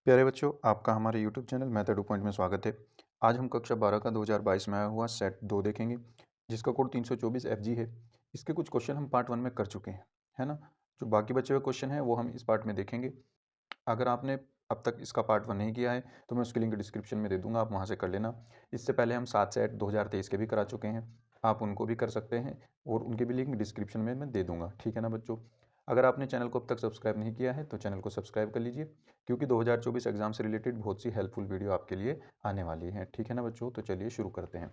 प्यारे बच्चों, आपका हमारे YouTube channel method two point में स्वागत है। आज हम कक्षा 12 का 2022 में आया हुआ सेट 2 देखेंगे, जिसका कोड 324 FG है। इसके कुछ क्वेश्चन हम पार्ट 1 में कर चुके हैं, है ना। जो बाकी बचे हुए क्वेश्चन हैं वो हम इस पार्ट में देखेंगे। अगर आपने अब तक इसका पार्ट 1 नहीं किया है तो मैं उसकी लिंक डिस्क्रिप्शन में दे दूंगा, आप वहाँ से कर लेना। इससे पहले हम 7 सेट 2023 के भी करा चुके हैं, आप उनको भी कर सकते हैं और उनकी भी लिंक डिस्क्रिप्शन में मैं दे दूंगा, ठीक है ना बच्चों। अगर आपने चैनल को अब तक सब्सक्राइब नहीं किया है तो चैनल को सब्सक्राइब कर लीजिए, क्योंकि 2024 एग्जाम से रिलेटेड बहुत सी हेल्पफुल वीडियो आपके लिए आने वाली है, ठीक है ना बच्चों। तो चलिए शुरू करते हैं।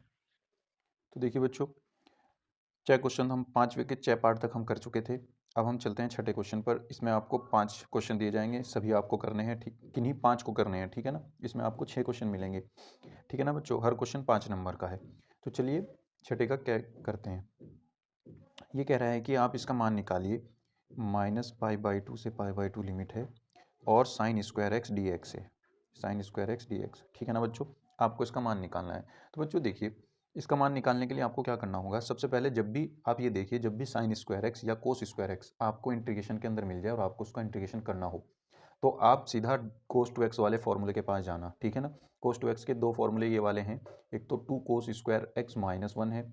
तो देखिए बच्चों, 6 क्वेश्चन हम 5वें के 6 पार्ट तक हम कर चुके थे। अब हम चलते हैं छठे क्वेश्चन पर। इसमें आपको 5 क्वेश्चन दिए जाएंगे, सभी आपको करने हैं, ठीक, किन्हीं 5 को करने हैं, ठीक है ना। इसमें आपको 6 क्वेश्चन मिलेंगे, ठीक है ना बच्चों। हर क्वेश्चन 5 नंबर का है। तो चलिए छठे का क्या करते हैं। ये कह रहा है कि आप इसका मान निकालिए, -π/2 से π/2 लिमिट है और sin square x d x है, sin square x d x, ठीक है ना बच्चों। आपको इसका मान निकालना है। तो बच्चों देखिए, इसका मान निकालने के लिए आपको क्या करना होगा। सबसे पहले जब भी आप ये देखिए, जब भी sin स्क्वायर एक्स या कोस स्क्वायर एक्स आपको इंटीग्रेशन के अंदर मिल जाए और आपको उसका इंटीग्रेशन करना हो, तो आप सीधा कोस टू एक्स वाले फॉर्मूले के पास जाना, ठीक है ना। कोस टू एक्स के दो फॉर्मूले ये वाले हैं, एक तो 2 कोस स्क्वायर एक्स माइनस 1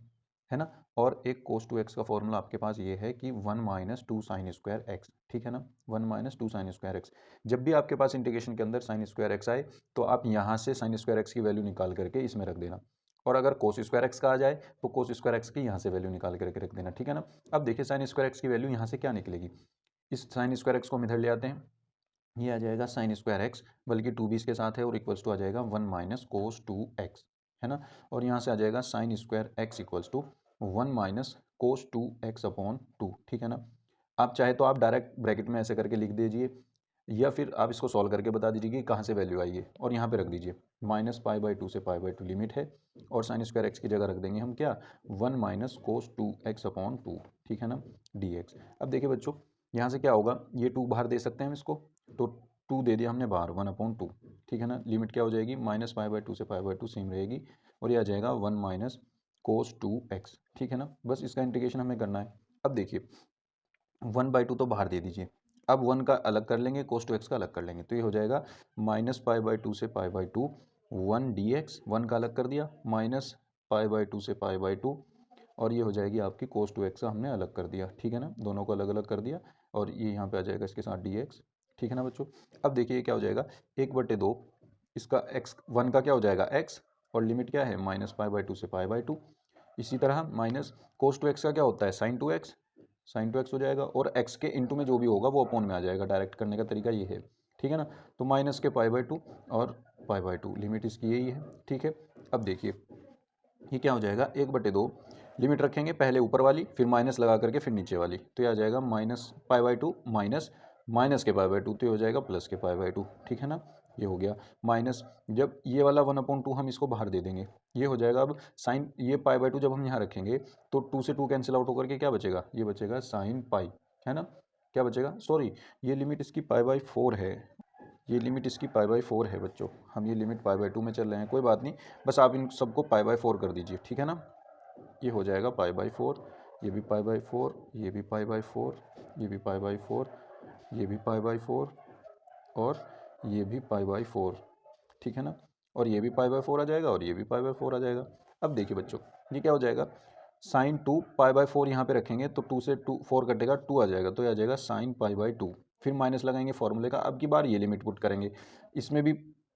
है ना। और एक कोस टू एक्स का फॉर्मूला आपके पास ये है कि 1 माइनस 2 साइन स्क्वायर एक्स, ठीक है ना। 1 माइनस 2 साइन स्क्वायर एक्स। जब भी आपके पास इंटीग्रेशन के अंदर साइन स्क्वायर एक्स आए तो आप यहाँ से साइन स्क्वायर एक्स की वैल्यू निकाल करके इसमें रख देना, और अगर कोस स्क्वायर एक्स का आ जाए तो कोस स्क्वायर एक्स की यहाँ से वैल्यू निकाल करके रख देना, ठीक है ना। अब देखिए साइन स्क्वायर एक्स की वैल्यू यहाँ से क्या निकलेगी। इस साइन स्क्वायर एक्स को हम इधर ले आते हैं, ये आ जाएगा साइन स्क्वायर एक्स, बल्कि 2 भी इसके साथ है, और इक्वल्स टू आ जाएगा 1 माइनस कोस 2x, है ना। और यहाँ से आ जाएगा sine square x equals to 1 minus cos 2x upon 2, ठीक है ना। आप चाहे तो आप डायरेक्ट ब्रैकेट में ऐसे करके लिख दीजिए, या फिर आप इसको सॉल्व करके बता दीजिए कि कहाँ से वैल्यू आई है, और यहाँ पे रख दीजिए -π/2 से π/2 लिमिट है, और साइन स्क्वायर एक्स की जगह रख देंगे हम क्या, 1 माइनस कोस 2x अपॉन 2, ठीक है ना, dx। अब देखिए बच्चों, यहाँ से क्या होगा, ये 2 बाहर दे सकते हैं हम इसको, तो 2 दे दिया हमने बाहर, 1/2, ठीक है ना। लिमिट क्या हो जाएगी, -π/2 से π/2 सेम रहेगी, और ये आ जाएगा 1 माइनस कोस 2x, ठीक है ना। बस इसका इंटीग्रेशन हमें करना है। अब देखिए 1/2 तो बाहर दे दीजिए, अब 1 का अलग कर लेंगे, कोस 2x का अलग कर लेंगे, तो ये हो जाएगा -π/2 से π/2 1 dx, 1 का अलग कर दिया, -π/2 से π/2, और ये हो जाएगी आपकी कोस 2x का हमने अलग कर दिया, ठीक है ना। दोनों को अलग अलग कर दिया, और ये यहाँ पे आ जाएगा इसके साथ dx, ठीक है ना बच्चों। अब देखिए क्या हो जाएगा, 1/2, इसका x 1 का क्या हो जाएगा x, और लिमिट क्या है -π/2 से π/2। इसी तरह माइनस कोस 2x का क्या होता है sin 2x, sin 2x हो जाएगा, और x के इंटू में जो भी होगा वो अपॉन में आ जाएगा। डायरेक्ट करने का तरीका ये है, ठीक है ना। तो माइनस के π/2 और π/2, लिमिट इसकी यही है, ठीक है। अब देखिए ये क्या हो जाएगा, 1/2, लिमिट रखेंगे पहले ऊपर वाली, फिर माइनस लगा करके फिर नीचे वाली, तो ये आ जाएगा -π/2 माइनस माइनस के π/2, तो ये हो जाएगा प्लस के π/2, ठीक है ना। ये हो गया माइनस, जब ये वाला 1/2 हम इसको बाहर दे देंगे, ये हो जाएगा। अब साइन ये π/2 जब हम यहाँ रखेंगे तो 2 से 2 कैंसिल आउट होकर के क्या बचेगा, ये बचेगा साइन पाई, है ना। क्या बचेगा, सॉरी, ये लिमिट इसकी π/4 है, ये लिमिट इसकी π/4 है बच्चों। हम ये लिमिट π/2 में चल रहे हैं, कोई बात नहीं, बस आप इन सबको π/4 कर दीजिए, ठीक है ना। ये हो जाएगा π/4, ये भी π/4, ये भी π/4, ये भी π/4, ये भी π/4, और ये भी π/4, ठीक है ना। और ये भी π/4 आ जाएगा, और ये भी π/4 आ जाएगा। अब देखिए बच्चों, ये क्या हो जाएगा, साइन 2 π/4 यहाँ पे रखेंगे तो 2 से 2 4 कटेगा, 2 आ जाएगा, तो ये आ जाएगा साइन π/2। फिर माइनस लगाएंगे फॉर्मूले का, अब की बार ये लिमिट पुट करेंगे, इसमें भी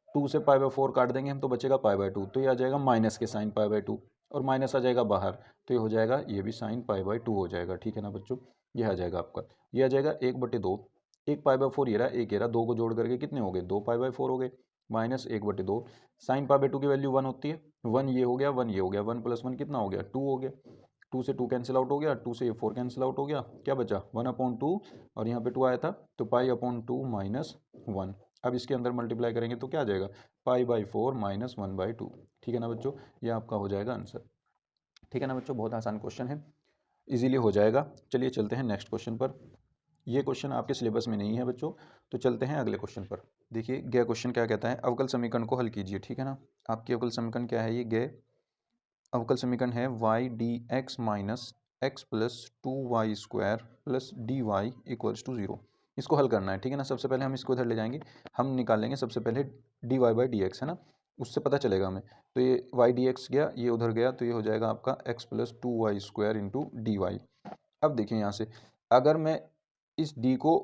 2 से π/4 काट देंगे हम तो बचेगा π/2, तो ये आ जाएगा माइनस के साइन π/2, और माइनस आ जाएगा बाहर, तो ये हो जाएगा, ये भी साइन π/2 हो जाएगा, ठीक है ना बच्चों। ये आ जाएगा आपका, ये आ जाएगा 1/2, एक π/4 ये रहा, एक ये रहा, दो को जोड़ करके कितने हो गए, 2 π/4 हो गए, माइनस 1/2, साइन π/2 की वैल्यू 1 होती है, 1 ये हो गया, 1 ये हो गया, 1 + 1 कितना हो गया, 2 हो गया, 2 से 2 कैंसिल आउट हो गया, 2 से ये 4 कैंसिल आउट हो गया, क्या बचा 1/2, और यहाँ पे 2 आया था, तो π/2 माइनस 1। अब इसके अंदर मल्टीप्लाई करेंगे तो क्या आ जाएगा, π/4 माइनस 1/2, ठीक है ना बच्चों। ये आपका हो जाएगा आंसर, ठीक है ना बच्चों। बहुत आसान क्वेश्चन है, इजीली हो जाएगा। चलिए चलते हैं नेक्स्ट क्वेश्चन पर। ये क्वेश्चन आपके सिलेबस में नहीं है बच्चों, तो चलते हैं अगले क्वेश्चन पर। देखिए गया क्वेश्चन क्या कहता है, अवकल समीकरण को हल कीजिए, ठीक है ना। आपकी अवकल समीकरण क्या है, ये गए अवकल समीकरण है y dx minus x plus 2y square plus dy equals to 0। इसको हल करना है, ठीक है ना। सबसे पहले हम इसको इधर ले जाएंगे, हम निकाल लेंगे सबसे पहले d y by d x, है ना, उससे पता चलेगा हमें। तो ये वाई डी एक्स गया, ये उधर गया, तो ये हो जाएगा आपका x plus 2y² into d y. अब देखिए यहाँ से अगर मैं इस डी को,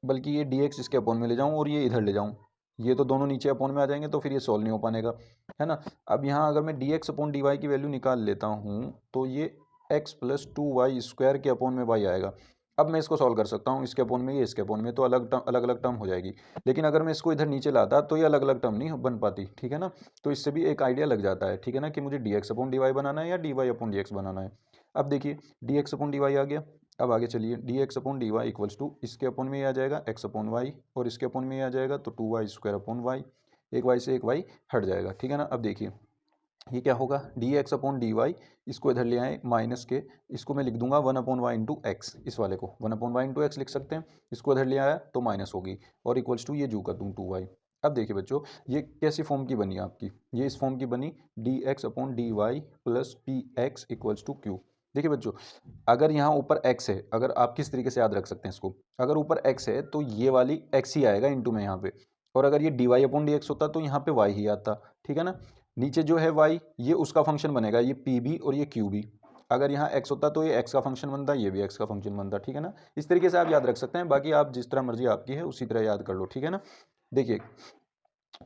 बल्कि ये डी एक्स इसके अपॉन में ले जाऊँ और ये इधर ले जाऊँ, ये तो दोनों नीचे अपॉन में आ जाएंगे, तो फिर ये सॉल्व नहीं हो पाएगा, है ना। अब यहाँ अगर मैं d x upon D y की वैल्यू निकाल लेता हूँ तो ये एक्स प्लस 2y² के अपॉन में वाई आएगा। अब मैं इसको सॉल्व कर सकता हूँ, इसके अपॉन में ये इसके अपॉन में, तो अलग अलग टर्म हो जाएगी। लेकिन अगर मैं इसको इधर नीचे लाता तो ये अलग अलग टर्म नहीं बन पाती, ठीक है ना। तो इससे भी एक आइडिया लग जाता है, ठीक है ना, कि मुझे D x upon D Y बनाना है या D Y upon D X बनाना है। अब देखिए D x upon D Y आ गया। अब आगे चलिए, D x upon D Y equals to, इसके अपॉन में ये आ जाएगा एक्स अपॉन वाई, और इसके अपॉन में ये आ जाएगा तो 2y² अपॉन वाई, एक वाई से एक वाई हट जाएगा, ठीक है ना। अब देखिए ये क्या होगा, d x upon D y, इसको इधर ले आए माइनस के, इसको मैं लिख दूंगा 1 अपॉन वाई इंटू एक्स, इस वाले को 1 अपॉन वाई इंटू एक्स लिख सकते हैं। इसको इधर ले आया तो माइनस होगी, और इक्वल्स टू ये जू कर दूँ 2y। अब देखिए बच्चों, ये कैसी फॉर्म की बनी आपकी, ये इस फॉर्म की बनी, d x upon D y plus p x equals to q. देखिए बच्चों, अगर यहाँ ऊपर x है, अगर आप किस तरीके से याद रख सकते हैं इसको, अगर ऊपर x है तो ये वाली x ही आएगा इंटू में यहाँ पे, और अगर ये d Y upon D x होता तो यहाँ पे y ही आता, ठीक है ना। नीचे जो है y, ये उसका फंक्शन बनेगा, ये पी बी और ये क्यू बी। अगर यहाँ x होता तो ये x का फंक्शन बनता, ये भी x का फंक्शन बनता, ठीक है ना। इस तरीके से आप याद रख सकते हैं, बाकी आप जिस तरह मर्जी आपकी है उसी तरह याद कर लो, ठीक है ना। देखिए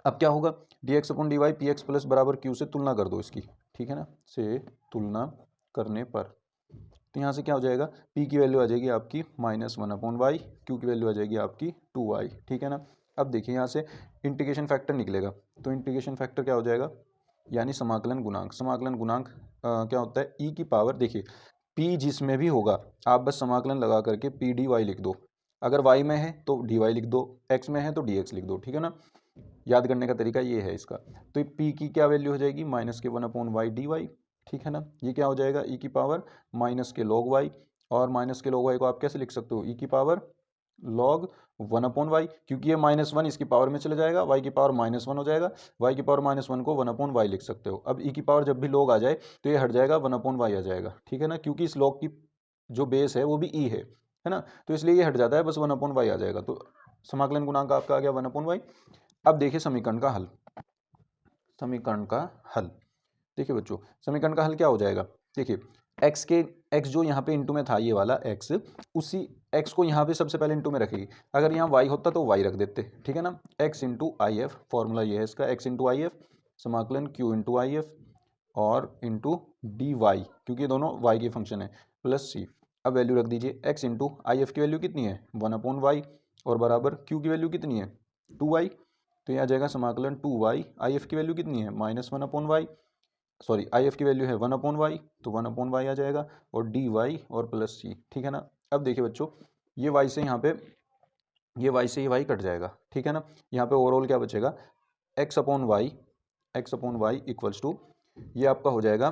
अब क्या होगा, d x upon D y p x plus बराबर क्यू से तुलना कर दो इसकी, ठीक है ना, से तुलना करने पर तो यहाँ से क्या हो जाएगा, p की वैल्यू आ जाएगी आपकी -1 अपॉन वाई, क्यू की वैल्यू आ जाएगी आपकी 2y, ठीक है ना। अब देखिए यहाँ से इंटीग्रेशन फैक्टर निकलेगा, तो इंटीग्रेशन फैक्टर क्या हो जाएगा, यानी समाकलन गुणांक। समाकलन गुणांक क्या होता है, e की पावर, देखिए p जिसमें भी होगा आप बस समाकलन लगा करके पी डी वाई लिख दो, अगर y में है तो dy लिख दो, x में है तो dx लिख दो, ठीक है ना। याद करने का तरीका ये है इसका। तो p की क्या वैल्यू हो जाएगी, -1 अपॉन वाई डी वाई, ठीक है ना। ये क्या हो जाएगा, e की पावर माइनस के log y, और माइनस के log y को आप कैसे लिख सकते हो, e की पावर log 1 अपॉन वाई, क्योंकि ये -1 इसकी पावर में चले जाएगा, y की पावर -1 हो जाएगा, y की पावर -1 को 1 अपॉन वाई लिख सकते हो। अब e की पावर जब भी log आ जाए तो ये हट जाएगा, 1 अपॉन वाई आ जाएगा, ठीक है ना, क्योंकि इस log की जो बेस है वो भी e है ना, तो इसलिए ये हट जाता है, बस 1 अपॉन वाई आ जाएगा। तो समाकलन गुणांक आपका आ गया 1 अपॉन वाई। अब देखिए समीकरण का हल, समीकरण का हल देखिए बच्चों, समीकरण का हल क्या हो जाएगा, देखिए x जो यहाँ पे इंटू में था, ये वाला x, उसी x को यहाँ पे सबसे पहले इंटू में रखेगी। अगर यहाँ y होता तो y रख देते, ठीक है ना। x into I F, formula ये है इसका, x इंटू आई एफ, समाकलन q इंटू आई एफ और इंटू डी वाई, क्योंकि ये दोनों y के फंक्शन है, प्लस c। अब वैल्यू रख दीजिए, x इंटू आई एफ की वैल्यू कितनी है 1 अपॉन वाई, और बराबर q की वैल्यू कितनी है 2y, तो ये आ जाएगा समाकलन 2y, आई एफ की वैल्यू कितनी है -1 upon y, sorry I F की वैल्यू है 1 अपॉन वाई, तो 1 अपॉन वाई आ जाएगा, और डी वाई और प्लस सी, ठीक है ना। अब देखिए बच्चों, ये वाई से यहाँ पे, ये वाई से ये वाई कट जाएगा, ठीक है ना। यहाँ पे ओवरऑल क्या बचेगा, x upon y equals to, ये आपका हो जाएगा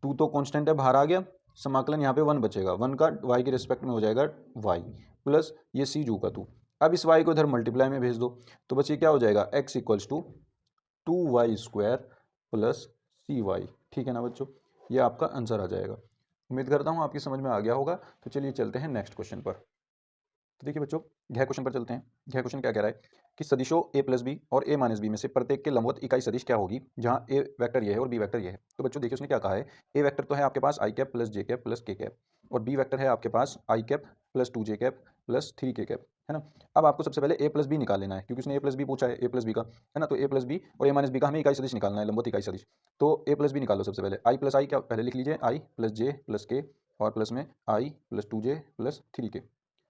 2 तो कॉन्स्टेंट है, बाहर आ गया, समाकलन यहाँ पे 1 बचेगा, 1 का वाई के रिस्पेक्ट में हो जाएगा वाई, प्लस ये सी जू का 2। अब इस वाई को इधर मल्टीप्लाई में भेज दो, तो बच्चे क्या हो जाएगा, x equals to 2y² plus c y, ठीक है ना बच्चों, ये आपका आंसर आ जाएगा। उम्मीद करता हूँ आपकी समझ में आ गया होगा। तो चलिए चलते हैं नेक्स्ट क्वेश्चन पर। तो देखिए बच्चों, यह क्वेश्चन पर चलते हैं। यह क्वेश्चन क्या कह रहा है कि सदिशों a प्लस बी और a माइनस बी में से प्रत्येक के लंबवत इकाई सदिश क्या होगी, जहाँ a वेक्टर ये है और b वेक्टर ये है। तो बच्चों देखिए उसने क्या कहा है, a वेक्टर तो है आपके पास i cap plus j cap plus k cap, और b वेक्टर है आपके पास i cap plus 2j cap plus 3k cap, है ना। अब आपको सबसे पहले a प्लस बी निकाल लेना है, क्योंकि उसने a प्लस बी पूछा है, a प्लस बी का, है ना। तो a प्लस बी और a माइनस बी का हमें इकाई सदिश निकालना है, लंबवत इकाई सदिश। तो a प्लस बी निकालो सबसे पहले, i प्लस आई क्या पहले लिख लीजिए, i प्लस जे प्लस के, और प्लस में i plus 2j plus 3k।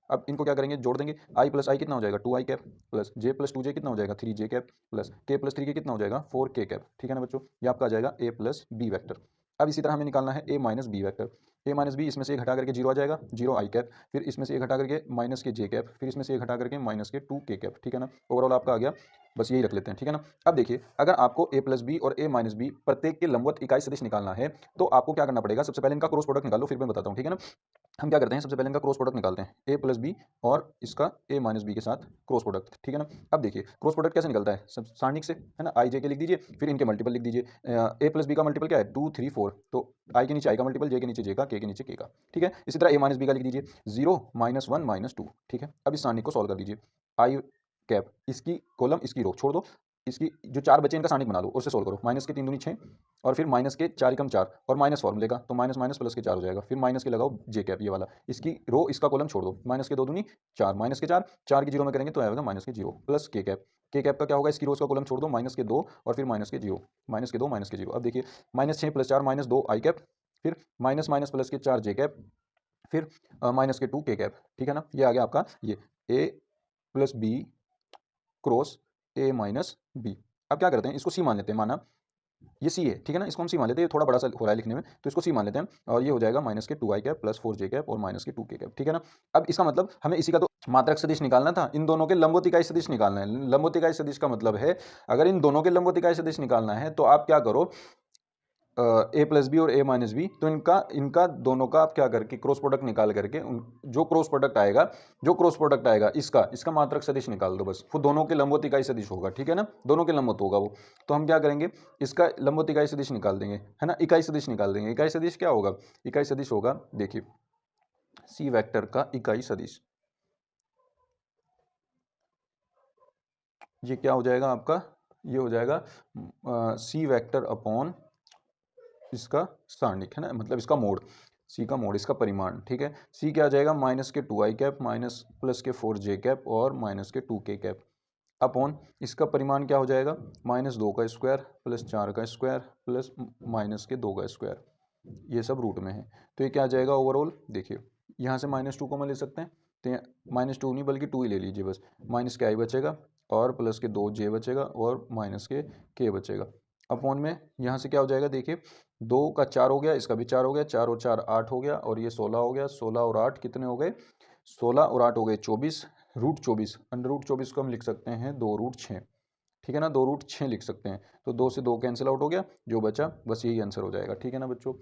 अब इनको क्या करेंगे, जोड़ देंगे, i प्लस आई कितना हो जाएगा 2i cap, plus j plus 2j कितना हो जाएगा 3j cap, plus k plus 3k कितना हो जाएगा 4k कैप, ठीक है ना बच्चों। ये आपका आ जाएगा a प्लस बी वैक्टर। अब इसी तरह हमें निकालना है a minus b vector. a minus b, इसमें से एक हटा करके 0 आ जाएगा, 0 i कैप, फिर इसमें से एक हटा करके माइनस के j कैप, फिर इसमें से एक हटा करके माइनस के 2k कैप, ठीक है ना। ओवरऑल आपका आ गया बस यही रख लेते हैं, ठीक है ना। अब देखिए, अगर आपको a प्लस बी और a माइनस बी प्रत्येक के लंबवत इकाई सदिश निकालना है तो आपको क्या करना पड़ेगा, सबसे पहले इनका क्रॉस प्रोडक्ट निकालो, फिर मैं बताता हूँ, ठीक है ना। हम क्या करते हैं, सबसे पहले इनका क्रॉस प्रोडक्ट निकालते हैं, a प्लस बी और इसका a माइनस बी के साथ क्रॉस प्रोडक्ट, ठीक है ना। अब देखिए क्रॉस प्रोडक्ट कैसे निकलता है, सब सारणिक से, है ना। आई जे के लिख दीजिए, फिर इनके मल्टीपल लिख दीजिए। a प्लस बी का मल्टीपल क्या है, 2 3 4, तो आई के नीचे आई का मल्टीपल, जे के नीचे जे का, के नीचे के का, ठीक है। इसी तरह a माइनस बी का लिख दीजिए, 0 -1 -2, ठीक है। अब इस सारणिक को सॉल्व कर दीजिए, आई कैप इसकी कॉलम इसकी रो छोड़ दो, इसकी जो चार बचे इनका सारणिक बना लो, उससे सोल्व करो। माइनस के 3 दूनी 6 और फिर माइनस के 4 एकम 4 और माइनस फॉर्मूले का, तो माइनस माइनस प्लस के 4 हो जाएगा, फिर माइनस के लगाओ जे कैप ये वाला, इसकी रो इसका कॉलम छोड़ दो, माइनस के 2 दूनी 4, माइनस के 4 4 की जीरो में करेंगे तो आएगा माइनस के 0 प्लस के कैप का क्या होगा, इसकी रोज का कॉलम छोड़ दो, माइनस के 2 और फिर माइनस के 0, माइनस के 2 माइनस के 0। अब देखिए माइनस 6 प्लस 4 माइनस 2 आई कैप, फिर माइनस माइनस प्लस के 4 जे कैप, फिर माइनस के 2 के कैप, ठीक है ना। ये आ गया आपका ये A plus B cross A minus B. अब क्या करते हैं, इसको सी मान लेते हैं, माना ये सी है, ठीक है ना, इसको हम सी मान लेते हैं, ये थोड़ा बड़ा सा हो रहा है लिखने में, तो इसको सी मान लेते हैं और ये हो जाएगा माइनस के 2 आई कैप प्लस 4 जे कैप और माइनस के 2 के कैप, ठीक है ना। अब इसका मतलब हमें इसी का तो मात्रक सदिश निकालना था, इन दोनों के लंबवत इकाई सदिश निकालना है। लंबवत इकाई सदिश का मतलब है, अगर इन दोनों के लंबवत इकाई सदिश निकालना है तो आप क्या करो, ए प्लस बी और ए माइनस बी, तो इनका इनका दोनों का आप क्या करके क्रॉस प्रोडक्ट निकाल करके जो क्रॉस प्रोडक्ट आएगा इसका इसका मात्रक सदिश निकाल दो बस, वो दोनों के लंबवत इकाई सदिश होगा, ठीक है ना, दोनों के लंबवत होगा वो। तो हम क्या करेंगे, इसका लंबवत इकाई सदिश निकाल देंगे, है ना, इकाई सदिश निकाल देंगे। इकाई सदिश क्या होगा, इकाई सदिश होगा, देखिए सी वेक्टर का इकाई सदिश, ये क्या हो जाएगा आपका, ये हो जाएगा सी वेक्टर अपॉन इसका सारणिक, है ना, मतलब इसका मोड, सी का मोड, इसका परिमाण, ठीक है। सी क्या आ जाएगा, माइनस के 2 आई कैप माइनस प्लस के 4 जे कैप और माइनस के 2 के कैप अपॉन इसका परिमाण क्या हो जाएगा, माइनस 2 का स्क्वायर प्लस 4 का स्क्वायर प्लस माइनस के 2 का स्क्वायर, ये सब रूट में है। तो ये क्या आ जाएगा ओवरऑल, देखिए यहाँ से -2 को मैं ले सकते हैं, तो -2 नहीं बल्कि 2 ही ले लीजिए बस, माइनस के आई बचेगा और प्लस के 2 जे बचेगा और माइनस के बचेगा अपॉन में यहाँ से क्या हो जाएगा, देखिए 2 का 4 हो गया, इसका भी 4 हो गया, 4 और 4 8 हो गया और ये 16 हो गया, 16 और 8 कितने हो गए, 16 और 8 हो गए 24, रूट 24, अंडर रूट 24 को हम लिख सकते हैं 2 रूट 6, ठीक है ना, 2 रूट 6 लिख सकते हैं। तो 2 से 2 कैंसिल आउट हो गया, जो बचा बस यही आंसर हो जाएगा, ठीक है ना बच्चों।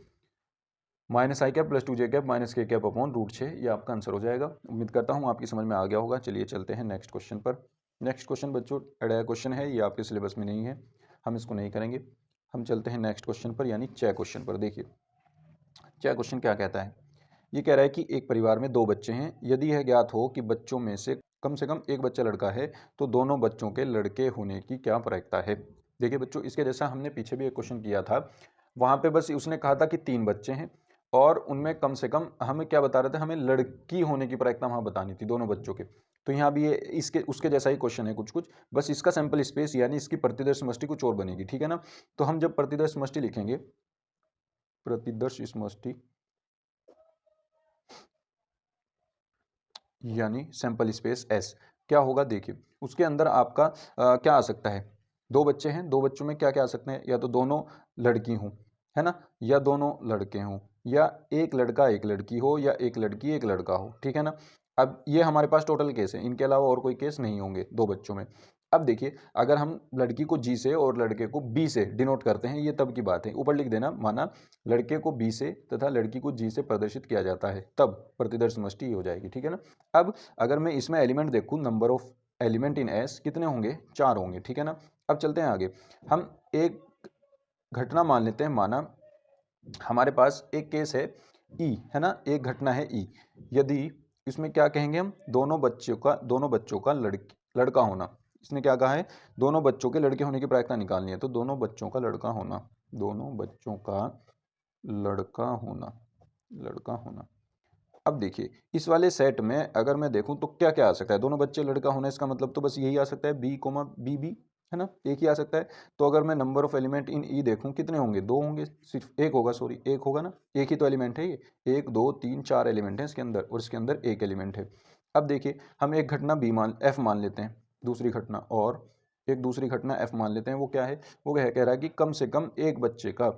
माइनस आई कैप प्लस 2 जे कैप माइनस के कैप अपॉन रूट 6, ये आपका आंसर हो जाएगा। उम्मीद करता हूँ आपकी समझ में आ गया होगा। चलिए चलते हैं नेक्स्ट क्वेश्चन पर। नेक्स्ट क्वेश्चन बच्चों अड़ाया क्वेश्चन है, ये आपके सिलेबस में नहीं है, हम इसको नहीं करेंगे। हम चलते हैं नेक्स्ट क्वेश्चन पर, यानी च क्वेश्चन पर। देखिए च क्वेश्चन क्या कहता है, ये कह रहा है कि एक परिवार में 2 बच्चे हैं, यदि यह ज्ञात हो कि बच्चों में से कम एक बच्चा लड़का है तो दोनों बच्चों के लड़के होने की क्या प्रायिकता है। देखिए बच्चों, इसके जैसा हमने पीछे भी एक क्वेश्चन किया था, वहाँ पे बस उसने कहा था कि 3 बच्चे हैं और उनमें कम से कम हमें क्या बता रहे थे, हमें लड़की होने की प्रायिकता वहाँ बतानी थी दोनों बच्चों के। तो यहाँ भी ये इसके उसके जैसा ही क्वेश्चन है कुछ कुछ, बस इसका सैंपल स्पेस यानी इसकी प्रतिदर्श समष्टि कुछ और बनेगी, ठीक है ना। तो हम जब प्रतिदर्श समष्टि लिखेंगे, प्रतिदर्श समष्टि यानी सैंपल स्पेस एस क्या होगा, देखिए उसके अंदर आपका क्या आ सकता है, 2 बच्चे हैं, 2 बच्चों में क्या क्या आ सकते हैं, या तो दोनों लड़की हों, है ना, या दोनों लड़के हों, या एक लड़का एक लड़की हो, या एक लड़की एक लड़का हो, ठीक है ना। अब ये हमारे पास टोटल केस है, इनके अलावा और कोई केस नहीं होंगे 2 बच्चों में। अब देखिए अगर हम लड़की को जी से और लड़के को बी से डिनोट करते हैं, ये तब की बात है, ऊपर लिख देना, माना लड़के को बी से तथा लड़की को जी से प्रदर्शित किया जाता है, तब प्रतिदर्श समष्टि ये हो जाएगी, ठीक है ना। अब अगर मैं इसमें एलिमेंट देखूं, number of element in S कितने होंगे, 4 होंगे, ठीक है ना। अब चलते हैं आगे, हम एक घटना मान लेते हैं, माना हमारे पास एक केस है ई, है ना, एक घटना है ई, यदि इसमें क्या कहेंगे हम, दोनों बच्चों का लड़का होना, इसने क्या कहा है, दोनों बच्चों के लड़के होने की प्रायिकता निकालनी है, तो दोनों बच्चों का लड़का होना, दोनों बच्चों का लड़का होना, लड़का होना। अब देखिए इस वाले सेट में अगर मैं देखूं तो क्या क्या आ सकता है, दोनों बच्चे लड़का होना, इसका मतलब तो बस यही आ सकता है बी कोमा बी बी, है ना, एक ही आ सकता है। तो अगर मैं नंबर ऑफ एलिमेंट इन ई देखूं कितने होंगे, 2 होंगे, सिर्फ एक होगा, सॉरी एक होगा ना, एक ही तो एलिमेंट है ये, 1 2 3 4 एलिमेंट है इसके अंदर और इसके अंदर एक एलिमेंट है। अब देखिए हम एक घटना बी मान एफ मान लेते हैं, दूसरी घटना, और एक दूसरी घटना एफ मान लेते हैं, वो क्या है, वो कह रहा है कि कम से कम एक बच्चे का,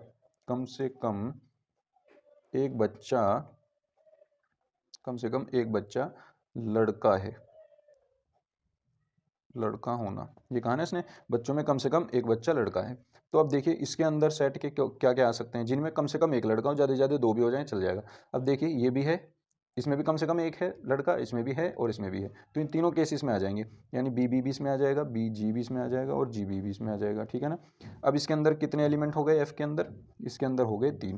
कम से कम एक बच्चा, कम से कम एक बच्चा लड़का है, लड़का होना, ये कहा ना इसने, बच्चों में कम से कम एक बच्चा लड़का है। तो अब देखिए इसके अंदर सेट के क्या क्या आ सकते हैं, जिनमें कम से कम एक लड़का हो, ज़्यादा से ज़्यादा दो भी हो जाए चल जाएगा। अब देखिए ये भी है, इसमें भी कम से कम एक है लड़का, इसमें भी है और इसमें भी है, तो इन तीनों केसेस में आ जाएंगे, यानी बी भी इसमें आ जाएगा, बी जी भी इसमें आ जाएगा और जी भी इसमें आ जाएगा, ठीक है ना। अब इसके अंदर कितने एलिमेंट हो गए एफ के अंदर, इसके अंदर हो गए 3।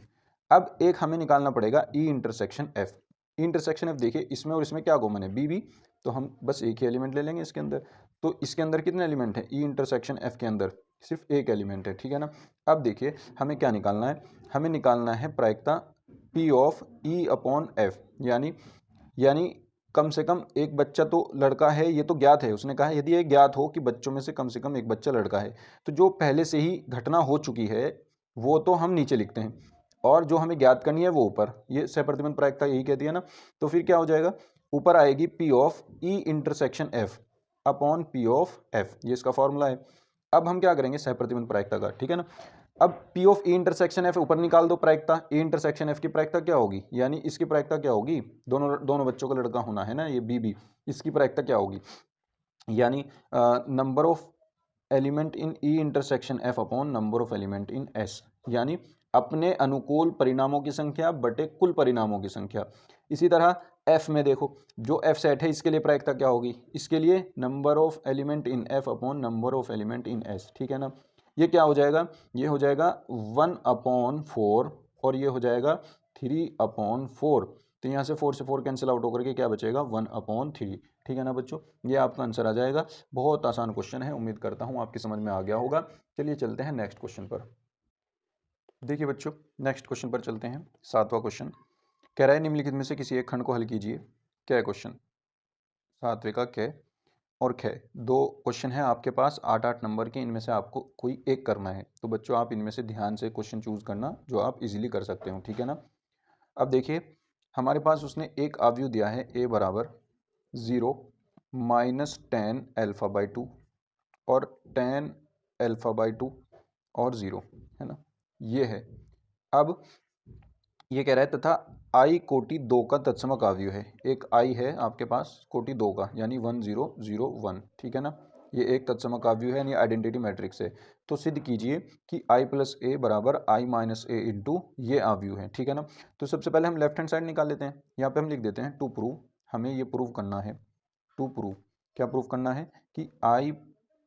अब एक हमें निकालना पड़ेगा E intersection F. E intersection F देखिए इसमें और इसमें क्या कॉमन है, बी, तो हम बस एक ही एलिमेंट ले लेंगे इसके अंदर। तो इसके अंदर कितने एलिमेंट हैं, ई इंटरसेक्शन एफ के अंदर सिर्फ एक एलिमेंट है, ठीक है ना। अब देखिए हमें क्या निकालना है, हमें निकालना है प्रायिकता P of E upon F, यानी कम से कम एक बच्चा तो लड़का है, ये तो ज्ञात है, उसने कहा यदि ये ज्ञात हो कि बच्चों में से कम एक बच्चा लड़का है, तो जो पहले से ही घटना हो चुकी है वो तो हम नीचे लिखते हैं और जो हमें ज्ञात करनी है वो ऊपर, ये सहप्रतिबंध प्रायिकता यही कहती है ना। तो फिर क्या हो जाएगा, ऊपर आएगी P of E intersection F upon P of F, ये इसका फॉर्मूला है। अब हम क्या करेंगे सहप्रतिबंध प्रायिकता का, ठीक है ना। अब P of E intersection F ऊपर निकाल दो प्रायिकता, ई इंटरसेक्शन एफ की प्रायिकता क्या होगी, यानी इसकी प्रायिकता क्या होगी, दोनों दोनों बच्चों का लड़का होना है ना, ये बी, इसकी प्रायिकता क्या होगी, यानी number of element in E intersection F upon number of element in S, यानी अपने अनुकूल परिणामों की संख्या बटे कुल परिणामों की संख्या। इसी तरह एफ में देखो, जो एफ सेट है इसके लिए प्रायिकता क्या होगी, इसके लिए number of element in F upon number of element in S, ठीक है ना। ये क्या हो जाएगा, ये हो जाएगा 1/4 और ये हो जाएगा 3/4। तो यहाँ से 4 कैंसिल आउट होकर के क्या बचेगा 1/3, ठीक है ना बच्चों, ये आपका आंसर आ जाएगा। बहुत आसान क्वेश्चन है, उम्मीद करता हूँ आपकी समझ में आ गया होगा। चलिए चलते हैं नेक्स्ट क्वेश्चन पर। देखिए बच्चों नेक्स्ट क्वेश्चन पर चलते हैं। 7वां क्वेश्चन कह रहा है निम्नलिखित में से किसी एक खंड को हल कीजिए। क्या है क्वेश्चन, 7वें का क और ख, दो क्वेश्चन है आपके पास 8-8 नंबर के, इनमें से आपको कोई एक करना है। तो बच्चों आप इनमें से ध्यान से क्वेश्चन चूज करना जो आप इजीली कर सकते हो, ठीक है ना। अब देखिए हमारे पास उसने एक आव्यूह दिया है a बराबर 0 -10 अल्फा बाई 2 और 10 अल्फा बाई 2 और 0, है ना, ये है। अब ये कह रहा है तथा आई कोटि 2 का तत्समक आव्यूह है, एक आई है आपके पास कोटि 2 का, यानी 1001, ठीक है ना, ये एक तत्समक आव्यूह है, यानी आइडेंटिटी मैट्रिक्स है। तो सिद्ध कीजिए कि आई प्लस ए बराबर आई माइनस ए इंटू ये आव्यूह है, ठीक है ना। तो सबसे पहले हम लेफ्ट हैंड साइड निकाल लेते हैं, यहाँ पे हम लिख देते हैं टू प्रूव, हमें ये प्रूव करना है, टू प्रूव, क्या प्रूव करना है कि आई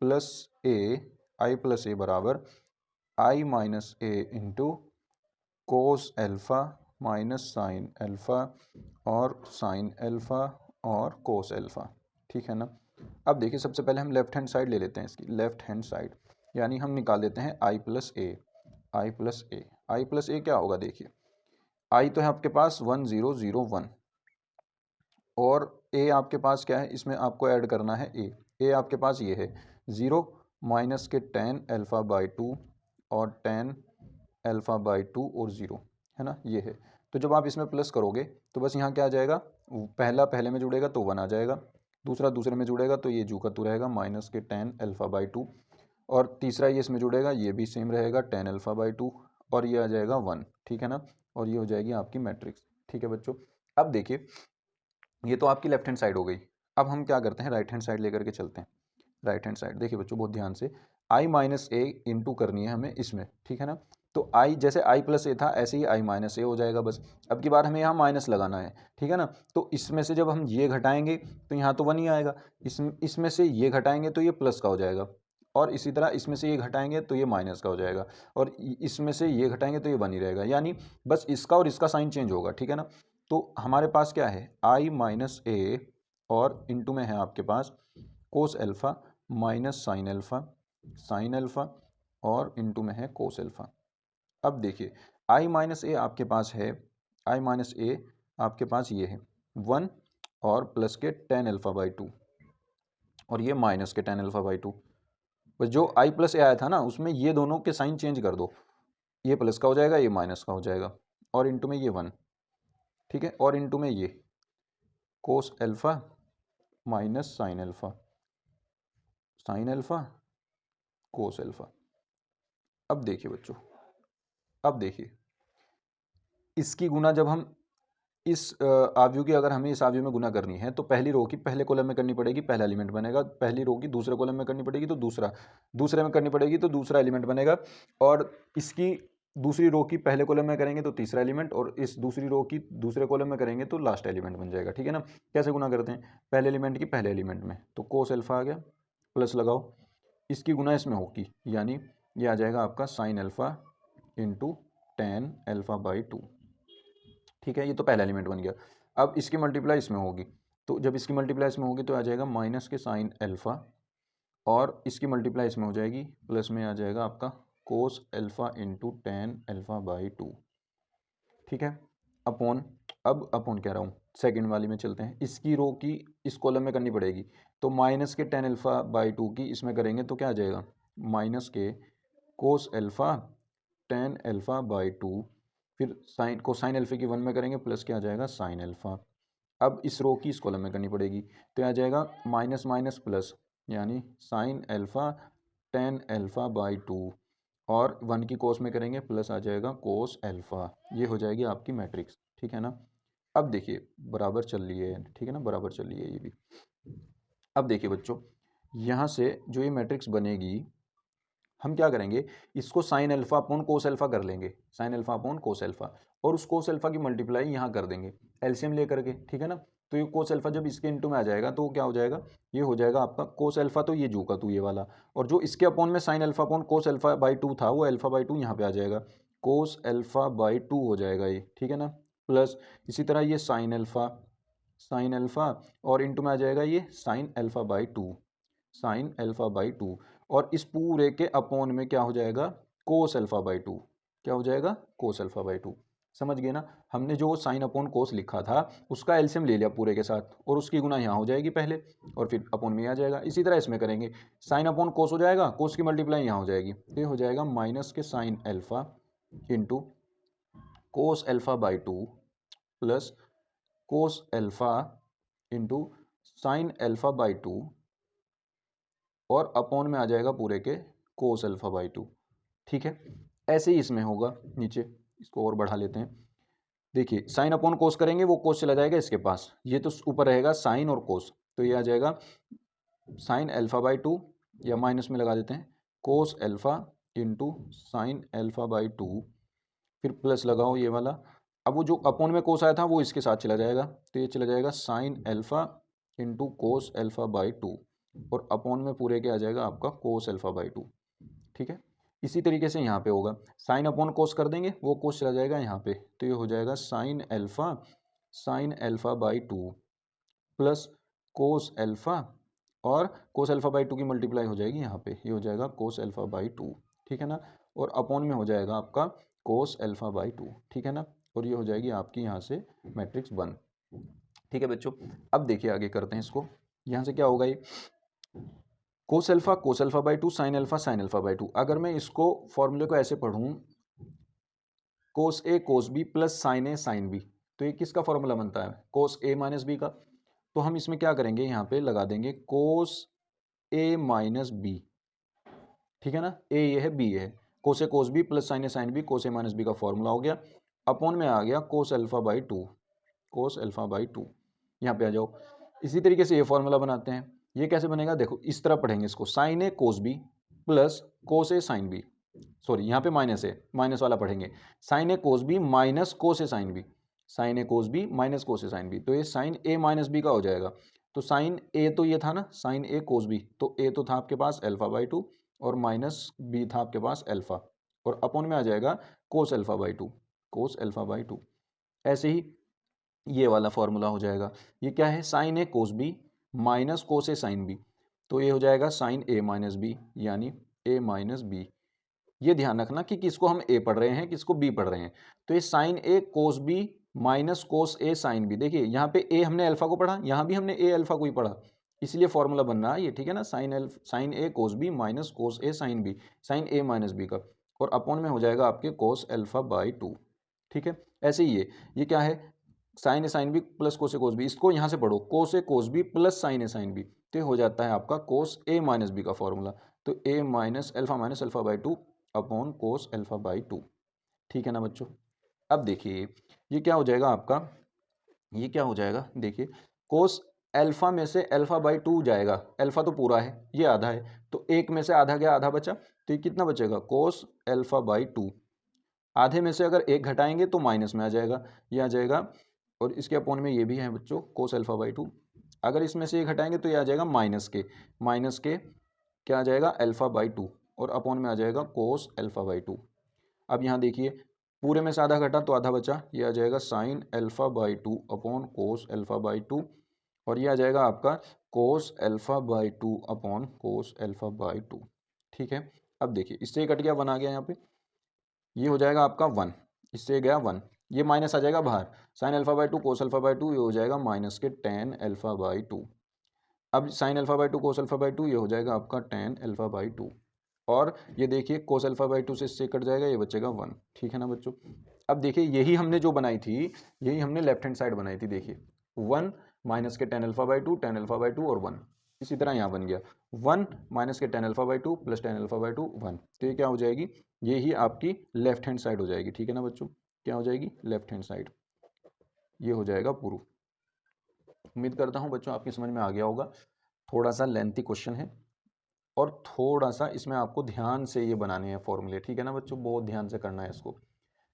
प्लस ए बराबर I minus A into cos alpha minus sine alpha और साइन एल्फा और कोस एल्फा, ठीक है ना। अब देखिए सबसे पहले हम लेफ्ट हैंड साइड ले लेते हैं, इसकी लेफ्ट हैंड साइड, यानी हम निकाल देते हैं आई प्लस ए, आई प्लस ए, आई प्लस ए क्या होगा, देखिए आई तो है आपके पास 1001 और ए आपके पास क्या है, इसमें आपको ऐड करना है ए आपके पास ये है 0 माइनस के 10 अल्फा बाई 2 और 10 अल्फा बाई 2 और 0, है ना, ये है। तो जब आप इसमें प्लस करोगे तो बस यहाँ क्या आ जाएगा, पहला पहले में जुड़ेगा तो 1 आ जाएगा, दूसरा दूसरे में जुड़ेगा तो ये जू का तू रहेगा माइनस के 10 अल्फा बाई 2 और तीसरा ये इसमें जुड़ेगा, ये भी सेम रहेगा 10 अल्फा बाई 2 और ये आ जाएगा 1, ठीक है ना, और ये हो जाएगी आपकी मैट्रिक्स, ठीक है बच्चों। अब देखिए ये तो आपकी लेफ्ट हैंड साइड हो गई। अब हम क्या करते हैं, राइट हैंड साइड लेकर के चलते हैं। राइट हैंड साइड देखिए बच्चों बहुत ध्यान से, आई माइनस ए इंटू करनी है हमें इसमें, ठीक है ना। तो आई जैसे आई प्लस ए था ऐसे ही आई माइनस ए हो जाएगा बस। अब की बार हमें यहाँ माइनस लगाना है, ठीक है ना। तो इसमें से जब हम ये घटाएंगे तो यहाँ तो 1 ही आएगा, इसमें से ये घटाएंगे तो ये प्लस का हो जाएगा और इसी तरह इसमें से ये घटाएंगे तो ये माइनस का हो जाएगा और इसमें से ये घटाएंगे तो ये 1 ही रहेगा, यानी बस इसका और इसका साइन चेंज होगा, ठीक है ना। तो हमारे पास क्या है आई माइनस ए और इंटू में है आपके पास cos alpha minus sine alpha और इंटू में है कोस एल्फा। अब देखिए आई माइनस ए आपके पास है, आई माइनस ए आपके पास ये है 1 और प्लस के 10 अल्फा बाई 2 और ये माइनस के 10 अल्फा बाई 2। बस जो आई प्लस ए आया था ना उसमें ये दोनों के साइन चेंज कर दो, ये प्लस का हो जाएगा ये माइनस का हो जाएगा और इंटू में ये 1, ठीक है, और इंटू में ये कोस एल्फा माइनस साइन एल्फा कोस एल्फा। अब देखिए बच्चों, अब देखिए इसकी गुना जब हम इस आव्यूह की अगर हमें इस आव्यूह में गुना करनी है तो पहली रो की पहले कॉलम में करनी पड़ेगी, पहला एलिमेंट बनेगा। पहली रो की दूसरे कॉलम में करनी पड़ेगी तो दूसरे में करनी पड़ेगी तो दूसरा एलिमेंट बनेगा। और इसकी दूसरी रो की पहले कॉलम में करेंगे तो तीसरा एलिमेंट, और इस दूसरी रो की दूसरे कॉलम में करेंगे तो लास्ट एलिमेंट बन जाएगा। ठीक है ना। कैसे गुना करते हैं, पहले एलिमेंट की पहले एलिमेंट में, तो कोस अल्फा आ गया, प्लस लगाओ, इसकी गुना इसमें होगी, यानी ये आ जाएगा आपका sine alpha into tan alpha by two. ठीक है, ये तो पहला एलिमेंट बन गया। अब इसकी मल्टीप्लाई इसमें होगी, तो जब इसकी मल्टीप्लाई इसमें होगी तो आ जाएगा माइनस के साइन अल्फा, और इसकी मल्टीप्लाई इसमें हो जाएगी, प्लस में आ जाएगा आपका cos alpha into tan alpha by two. ठीक है, अपॉन, अब अपॉन कह रहा हूँ, सेकेंड वाली में चलते हैं। इसकी रो की इस कॉलम में करनी पड़ेगी, तो माइनस के टेन अल्फा बाई टू की इसमें करेंगे तो क्या आ जाएगा, माइनस के cos alpha tan alpha by to, फिर साइन को साइन अल्फा की वन में करेंगे, प्लस क्या आ जाएगा साइन अल्फा। अब इस रो की इस कॉलम में करनी पड़ेगी, तो आ जाएगा माइनस माइनस प्लस, यानी sine alpha tan alpha by to, और वन की कोस में करेंगे प्लस आ जाएगा कोस अल्फा। ये हो जाएगी आपकी मैट्रिक्स। ठीक है ना। अब देखिए बराबर चल रही है, ठीक है ना, बराबर चल रही है ये भी। अब देखिए बच्चों, यहाँ से जो ये मैट्रिक्स बनेगी, हम क्या करेंगे, इसको sine alpha upon cos alpha कर लेंगे, sine alpha upon cos alpha, और उस कोस अल्फा की मल्टीप्लाई यहाँ कर देंगे एलसीएम लेकर के। ठीक है ना। तो ये कोस अल्फा जब इसके इंटू में आ जाएगा तो क्या हो जाएगा, ये हो जाएगा आपका कोस अल्फा, तो ये जू का तू ये वाला, और जो इसके अपॉन में sine alpha upon cos alpha by to था वो अल्फा बाई टू यहाँ पे आ जाएगा, कोस अल्फा बाई टू हो जाएगा ये। ठीक है ना। प्लस इसी तरह ये साइन अल्फा और इंटू में आ जाएगा ये sine alpha by to, sine alpha by to, और इस पूरे के अपॉन में क्या हो जाएगा, कोस अल्फा बाई टू। क्या हो जाएगा, कोस अल्फा बाई टू। समझ गए ना। हमने जो साइन अपॉन कोस लिखा था उसका एलसीएम ले लिया पूरे के साथ, और उसकी गुना यहाँ हो जाएगी पहले, और फिर अपॉन में आ जाएगा। इसी तरह इसमें करेंगे, साइन अपॉन कोस हो जाएगा, कोस की मल्टीप्लाई यहाँ हो जाएगी, तो ये हो जाएगा माइनस के sine alpha into cos alpha by to, plus cos alpha into sine alpha by to, और अपॉन में आ जाएगा पूरे के कोस अल्फा बाई टू। ठीक है, ऐसे ही इसमें होगा नीचे, इसको और बढ़ा लेते हैं। देखिए साइन अपॉन कोस करेंगे, वो कोस चला जाएगा इसके पास, ये तो ऊपर रहेगा साइन और कोस, तो ये आ जाएगा साइन अल्फा बाई टू, या माइनस में लगा देते हैं cos alpha into sine alpha by to, फिर प्लस लगाओ ये वाला। अब वो जो अपॉन में कोस आया था वो इसके साथ चला जाएगा, तो ये चला जाएगा sine alpha into cos alpha by to, और अपॉन में पूरे के आ जाएगा आपका कोस अल्फा बाई टू। ठीक है, इसी तरीके से यहाँ पे होगा, साइन अपॉन कोस कर देंगे, वो कोस चला जाएगा यहाँ पे, तो ये हो जाएगा sine alpha by to, plus cos alpha, और कोस अल्फा बाई टू की मल्टीप्लाई हो जाएगी यहाँ पे, ये हो जाएगा कोस अल्फा बाई टू। ठीक है ना। और अपॉन में हो जाएगा आपका कोस अल्फा बाई टू। ठीक है ना। और ये हो जाएगी आपकी यहाँ से मैट्रिक्स वन। ठीक है बच्चों, अब देखिए आगे करते हैं इसको। यहाँ से क्या होगा, ये कोस alpha by to, sine alpha by to. अगर मैं इसको फॉर्मूले को ऐसे पढ़ूँ, कोस A cos B plus sine A sine B, तो ये किसका फॉर्मूला बनता है, कोस ए माइनस बी का। तो हम इसमें क्या करेंगे, यहाँ पे लगा देंगे कोस ए माइनस बी। ठीक है ना, ए ये है, बी ये है, कोस A cos B plus sine A sine B, cos A minus B का फॉर्मूला हो गया। अपॉन में आ गया कोस alpha by to, cos alpha by to, यहाँ पे आ जाओ। इसी तरीके से ये फॉर्मूला बनाते हैं। ये कैसे बनेगा, देखो इस तरह पढ़ेंगे इसको, साइन ए कोस बी प्लस कोस ए साइन बी, सॉरी यहाँ पे माइनस है, माइनस वाला पढ़ेंगे, साइन ए कोस बी माइनस कोस ए साइन बी, साइन ए कोस बी माइनस कोस ए साइन बी, तो ये साइन ए माइनस बी का हो जाएगा। तो साइन ए तो ये था ना, साइन ए कोस बी, तो ए तो था आपके पास अल्फा बाई टू, और माइनस बी था आपके पास अल्फा, और अपॉन में आ जाएगा कोस alpha by to, cos alpha by to. ऐसे ही ये वाला फॉर्मूला हो जाएगा, ये क्या है, साइन ए कोस बी माइनस कोस ए साइन बी, तो ये हो जाएगा साइन ए माइनस बी, यानी ए माइनस बी। ये ध्यान रखना कि किसको हम ए पढ़ रहे हैं, किसको बी पढ़ रहे हैं। तो ये साइन ए कोस बी माइनस कोस ए साइन बी, देखिए यहाँ पे ए हमने अल्फा को पढ़ा, यहाँ भी हमने ए अल्फा को ही पढ़ा, इसलिए फॉर्मूला बन रहा है ये। ठीक है ना, साइन ए कोस बी माइनस कोस ए साइन बी, साइन ए माइनस बी का, और अपॉन में हो जाएगा आपके कोस अल्फा बाई टू। ठीक है, ऐसे ही ये क्या है, sine A sine B plus cos A cos B, इसको यहाँ से पढ़ो cos A cos B plus sine A sine B, तो हो जाता है आपका कोस ए माइनस बी का फॉर्मूला। तो A minus alpha by two upon cos alpha by two. ठीक है ना बच्चों। अब देखिए ये क्या हो जाएगा आपका, ये क्या हो जाएगा, देखिए कोस अल्फा में से अल्फा बाई 2 जाएगा, अल्फा तो पूरा है, ये आधा है, तो एक में से आधा गया, आधा बचा, तो ये कितना बचेगा, कोस अल्फा बाई 2। आधे में से अगर एक घटाएंगे तो माइनस में आ जाएगा, ये आ जाएगा, और इसके अपोन में ये भी है बच्चों कोस अल्फा बाई 2। अगर इसमें से ये घटाएंगे तो ये आ जाएगा माइनस के क्या आ जाएगा, अल्फा बाई 2, और अपोन में आ जाएगा कोस अल्फा बाई 2। अब यहाँ देखिए पूरे में से आधा घटा तो आधा बचा, ये आ जाएगा sine alpha by 2 upon cos alpha by 2, और ये आ जाएगा आपका कोस alpha by 2 upon cos alpha by 2। ठीक है, अब देखिए इससे कट गया, 1 आ गया यहाँ पे, ये हो जाएगा आपका 1, इससे गया 1, ये माइनस आ जाएगा बाहर, sine alpha by 2 cos alpha by 2, ये हो जाएगा माइनस के टेन अल्फा बाई 2। अब sine alpha by 2 cos alpha by 2, ये हो जाएगा आपका टेन अल्फा बाई 2, और ये देखिए कोस अल्फा बाई 2 से इससे कट जाएगा, ये बचेगा 1। ठीक है ना बच्चों। अब देखिए यही हमने जो बनाई थी, यही हमने लेफ्ट हैंड साइड बनाई थी, देखिए 1 माइनस के tan alpha by 2, tan alpha by 2 और 1, इसी तरह यहाँ बन गया 1 माइनस के tan alpha by 2 plus tan alpha by 2 1, तो ये क्या हो जाएगी, ये ही आपकी लेफ्ट हैंड साइड हो जाएगी। ठीक है ना बच्चों, क्या हो जाएगी, लेफ्ट हैंड साइड, ये हो जाएगा प्रूफ। उम्मीद करता हूँ बच्चों आपकी समझ में आ गया होगा। थोड़ा सा लेंथी क्वेश्चन है और थोड़ा सा इसमें आपको ध्यान से ये बनाने हैं फॉर्मूले। ठीक है ना बच्चों, बहुत ध्यान से करना है इसको।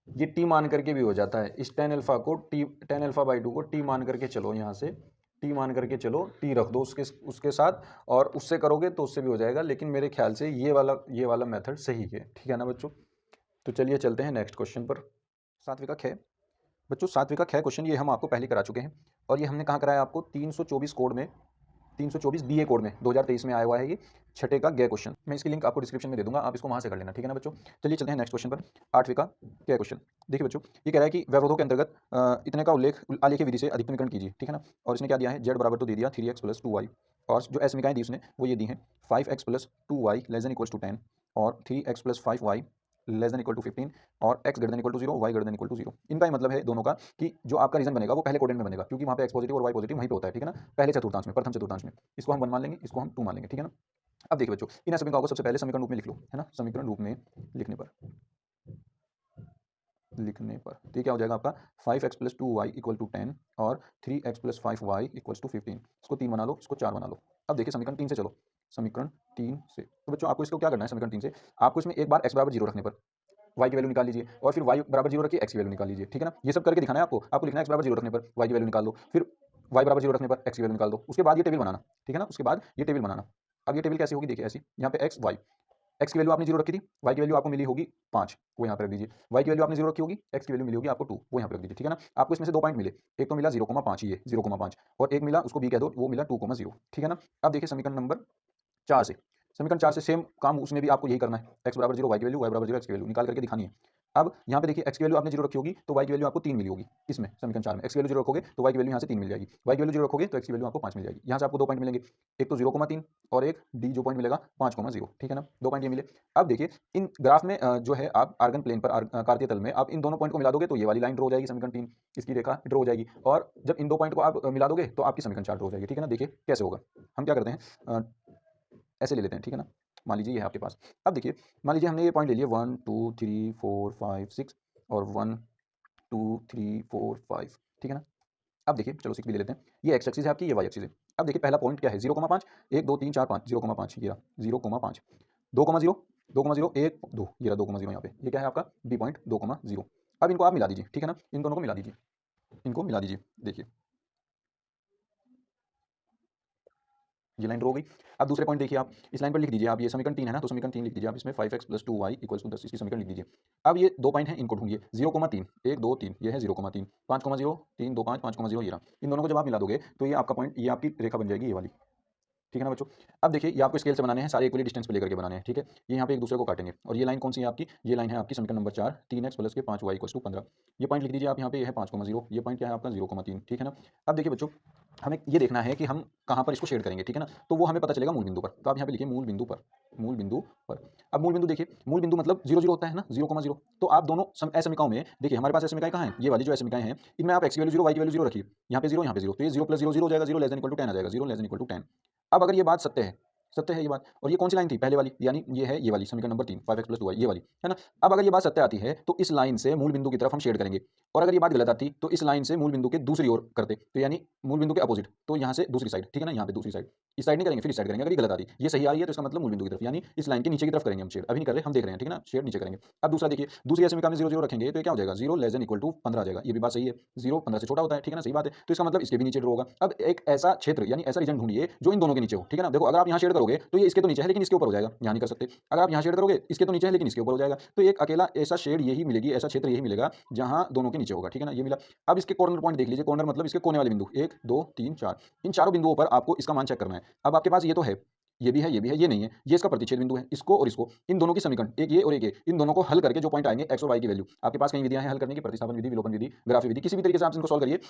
ये टी मान करके भी हो जाता है, इस टेन अल्फा को टेन अल्फा बाई 2 को टी मान करके चलो, यहाँ से टी मान करके चलो, टी रख दो उसके उसके साथ, और उससे करोगे तो उससे भी हो जाएगा, लेकिन मेरे ख्याल से ये वाला मेथड सही है। ठीक है ना बच्चों, तो चलिए चलते हैं नेक्स्ट क्वेश्चन पर। सातवीं का ख बच्चों, सातवीं का ख क्वेश्चन ये हम आपको पहले करा चुके हैं, और ये हमने कहाँ कराया आपको, 324 कोड में, 324 बीए कोड में 2023 में आया हुआ है ये छठे का गे क्वेश्चन। मैं इसकी लिंक आपको डिस्क्रिप्शन में दे दूंगा, आप इसको वहां से कर लेना। ठीक है ना बच्चों, चलिए चलते हैं नेक्स्ट क्वेश्चन पर, आठवीं का गे क्वेश्चन। देखिए बच्चों, ये कह रहा है कि व्यवरोधों के अंतर्गत इतने का उल्लेख आलेखीय विधि से अधिकतमीकरण कीजिए। ठीक है ना, और इसने क्या दिया है, जेड बराबर तो दे दिया 3x प्लस 2y, और जो असमीकाएं दी उसने वो ये दी हैं 5x plus 2y less than equals to 10, और 3x plus 5y less than equal to 15, और x greater than equal to 0, y greater than equal to 0। इनका ही मतलब है दोनों का कि जो आपका रीजन बनेगा वो पहले कोडेंट में बनेगा, क्योंकि वहाँ पे x पॉजिटिव और y पॉजिटिव वहीं पे होता है। ठीक है ना, पहले चतुर्थांश में, प्रथम चतुर्थांश में, इसको हम 1 मान लेंगे, इसको हम 2 मान लेंगे। ठीक है ना, अब देखिए बच्चों, इन समीकरणों को सबसे पहले समीकरण रूप में लिख लो, है ना, समीकरण रूप में तो ये क्या हो जाएगा आपका 5x plus 2y equal to 10, और 3x plus 5y equal to 15। इसको 3 बना लो, इसको 4 बना लो। अब देखिए समीकरण 3 से चलो, समीकरण 3 से, तो बच्चों आपको इसको क्या करना है, समीकरण 3 से आपको इसमें एक बार x बराबर 0 रखने पर y की वैल्यू निकाल लीजिए, और फिर y बराबर 0 रखिए, x की वैल्यू निकाल लीजिए। ठीक है ना, ये सब करके दिखाना है आपको लिखना है x बराबर 0 रखने पर y की वैल्यू निकाल दो, फिर y बराबर 0 रखने पर x की वैल्यू निकाल दो, उसके बाद ये टेबल बनाना। ठीक है ना, उसके बाद ये टेबल बनाना। अब ये टेबल कैसे होगी, देखिए ऐसी, यहाँ पे x की वैल्यू आपने 0 रखी थी, y की वैल्यू आपको मिली होगी 5, वो यहाँ पे रख दीजिए, y की वैल्यू आपने 0 रखी होगी, x की वैल्यू मिली होगी आपको 2, वो यहाँ पे रख दीजिए। ठीक है ना, आपको इसमें से 2 पॉइंट मिले, एक तो मिला 0,5, ये 0,5, और एक मिला उसको b कह दो, वो मिला 2,0। ठीक है ना, अब देखिए समीकरण नंबर 4 से, समीकरण 4 से सेम काम उसमें भी आपको यही करना है, x बराबर 0 y की वैल्यू, y बराबर 0 x की वैल्यू निकाल करके दिखानी है। अब यहाँ पे देखिए x की वैल्यू आपने 0 रखी होगी तो y की वैल्यू आपको 3 मिली होगी, इसमें समीकरण 4 में x की वैल्यू 0 रखोगे तो y की वैल्यू यहाँ से 3 मिल जाएगी, y की वैल्यू 0 रखोगे तो x की वैल्यू आपको 5 मिल जाएगी। यहाँ से आपको 2 पॉइंट मिलेंगे, एक तो 0,3 और एक d जो पॉइंट मिलेगा 5,0। ठीक है ना, 2 पॉइंट ये मिले। अब देखिए इन ग्राफ में जो है आप आर्गन प्लेन पर कार्तीय तल में आप इन दोनों पॉइंट को मिला दोगे तो ये वाली लाइन ड्रॉ हो जाएगी, समीकरण 3 इसकी रेखा ड्रॉ हो जाएगी, और जब इन 2 पॉइंट को आप मिला दोगे तो आपकी समीकरण 4 ड्रॉ हो जाएगी। ठीक है ना, देखिए कैसे होगा, हम क्या करते हैं ऐसे ले लेते हैं। ठीक है ना, मान लीजिए ये है आपके पास। अब देखिए मान लीजिए हमने ये पॉइंट ले लिए 1 2 3 4 5 6 और 1 2 3 4 5। ठीक है ना, अब देखिए चलो 6 भी ले लेते हैं, ये x एक्सिस है आपकी, ये y एक्सिस है। अब देखिए पहला पॉइंट क्या है, 0,5, 1 2 3 4 5, 0,5 ये रहा 0,5, 2,0 2,0 1 2, ये रहा 2,0 यहाँ पे, ये क्या है आपका b पॉइंट 2,0। अब इनको आप मिला दीजिए। ठीक है ना, इन दोनों को मिला दीजिए, इनको मिला दीजिए, देखिए ये लाइन ड्रॉ हो गई। अब दूसरे पॉइंट देखिए, आप इस लाइन पर लिख दीजिए, आप ये समीकरण 3 है ना, तो समीकरण 3 लिख दीजिए आप इसमें 5x plus 2y equals to 10, इसकी समीकरण लिख दीजिए। अब ये 2 पॉइंट हैं, इनको ढूंढिए, 0,3 1 2 3, ये है 0,3, 5,0 3 2 5 5,0 ये रहा, इन दोनों को जब आप मिला दोगे तो ये आपका पॉइंट, ये आपकी रेखा बन जाएगी, ये वाली। ठीक है ना बच्चों, अब देखिए ये आपको स्केल से बनाने हैं, सारे इक्वली डिस्टेंस पे लेकर के बनाने हैं। ठीक है, ये यहाँ पे एक दूसरे को काटेंगे, और ये लाइन कौन सी है आपकी, ये लाइन है आपकी समीकरण नंबर 4, 3x प्लस के 5y इक्वल्स टू 15। ये पॉइंट लिख दीजिए आप यहाँ पे, ये है 5,0, ये पॉइंट क्या है आपका 0,3। ठीक है ना, अब देखिए बच्चों हमें ये देखना है कि हम कहाँ पर इसको शेड करेंगे। ठीक है ना, तो वो हमें पता चलेगा मूल बिंदु पर, तो आप यहाँ पे लिखिए मूल बिंदु पर, मूल बिंदु पर। अब मूल बिंदु देखिए, मूल बिंदु मतलब 0,0 होता है ना, 0,0, तो आप दोनों असमीकाओं में देखिए, हमारे पास असमीकाएं कहाँ हैं, ये वाली जो असमीकाएं हैं, इनमें आप x की वैल्यू 0 y की वैल्यू 0 रखिए, यहाँ पे 0 यहाँ पे 0, तो ये 0 प्लस 0 0 हो जाएगा, 0 लेस देन इक्वल टू 10 आ जाएगा, 0 लेस देन इक्वल टू 10। अब अगर ये बात सत्य है, सत्य है ये बात। और ये कौन सी लाइन थी? पहले वाली, यानी ये है ये वाली समीकरण नंबर 3 5x + 2y, ये वाली, है ना? अब अगर ये बात सत्य आती है तो इस लाइन से मूल बिंदु की तरफ हम शेड करेंगे, और अगर ये बात गलत आती तो इस लाइन से मूल बिंदु के दूसरी ओर करते, तो यानी मूल बिंदु के अपोजिट, तो यहाँ से दूसरी साइड, ठीक है ना, यहाँ पे दूसरी साइड, इस साइड नहीं करेंगे, फिर इस साइड करेंगे। अगर ये गलत आती, ये सही आ रही है, तो इसका मतलब मूल बिंदु की तरफ, यानी इस लाइन के नीचे की तरफ करेंगे हम शेड। अभी नहीं कर रहे, हम देख रहे हैं, ठीक है ना, शेड नीचे करेंगे। अब दूसरा देखिए, दूसरी समीकरण में 0 0 रखेंगे तो ये क्या हो जाएगा, 0 < = 15 आ जाएगा। ये भी बात सही है, 0 15 से छोटा होता है, ठीक है ना, सही बात है। तो इसका मतलब इसके भी नीचे ड्रॉ होगा। अब एक ऐसा क्षेत्र यानी ऐसा रीजन ढूंढिए जो इन दोनों के नीचे हो, ठीक है ना। देखो अगर आप यहाँ शेड करोगे तो ये इसके तो नीचे है लेकिन इसके ऊपर हो जाएगा, यहाँ नहीं कर सकते। अगर आप यहाँ शेड करोगे इसके तो नीचे है लेकिन इसके ऊपर हो जाएगा, तो एक अकेला ऐसा शेड यही मिलेगी, ऐसा क्षेत्र यही मिलेगा जहाँ दोनों के नीचे होगा, ठीक है ना, ये मिला। अब इसके कॉर्नर पॉइंट देख लीजिए, कॉर्नर मतलब इसके कोने वाले बिंदु 1 2 3 4, इन चारों बिंदुओं पर आपको इसका मान चेक करना है। अब आपके पास ये तो है, ये भी है, ये भी है, ये नहीं है, ये इसका प्रतिच्छेद बिंदु है। इसको और इसको, इन दोनों की समीकरण, एक ये और एक ये, इन दोनों को हल करके जो पॉइंट आएंगे x और y की वैल्यू, आपके पास कई विधियां हैं हल करने की, प्रतिस्थापन विधि, विलोपन विधि, ग्राफी विधि, किसी भी तरीके से आप इनको सॉल्व करिए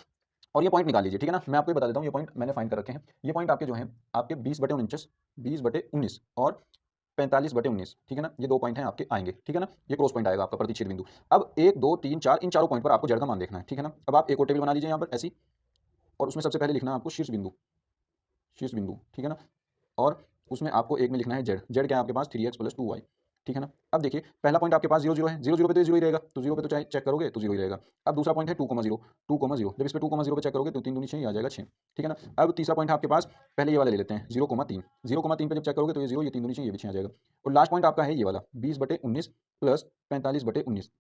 और ये पॉइंट निकाल लीजिए, ठीक है ना। मैं आपको ये बता देता हूँ, ये पॉइंट मैंने फाइंड कर रखे हैं। ये पॉइंट आपके जो हैं आपके 20/49, 20/19 और 45/19, ठीक है ना, ये दो पॉइंट हैं आपके आएंगे, ठीक है ना। ये क्रॉस पॉइंट आएगा आपका प्रतिच्छेद बिंदु। अब 1 2 3 4 इन चारों पॉइंट पर आपको z का मान देखना है, ठीक है ना। अब आप एक और टेबल बना लीजिए यहाँ पर ऐसी, और उसमें सबसे पहले लिखना है आपको शीर्ष बिंदु, शीर्ष बिंदु, ठीक है ना। और उसमें आपको एक में लिखना है z, z क्या है आपके पास 3x + 2y, ठीक है ना। अब देखिए पहला पॉइंट आपके पास 0 0 है, 0 0 पे तो ये 0 ही रहेगा, तो 0 पे तो चाहे चेक करोगे तो 0 ही रहेगा। अब दूसरा पॉइंट है 2 0, 2 0, जब इस पे 2 0 पे चेक करोगे तो 3 दूनी 6 ही आ जाएगा 6, ठीक है ना। अब तीसरा पॉइंट है आपके पास, पहले ये वाला ले लेते हैं 0,3, 0,3 पे जब चेक करोगे तो ये 0, ये 3 दूनी 6, ये भी 6 आ जाएगा। और लास्ट पॉइंट आपका है ये वाला 20/19 + 45/19।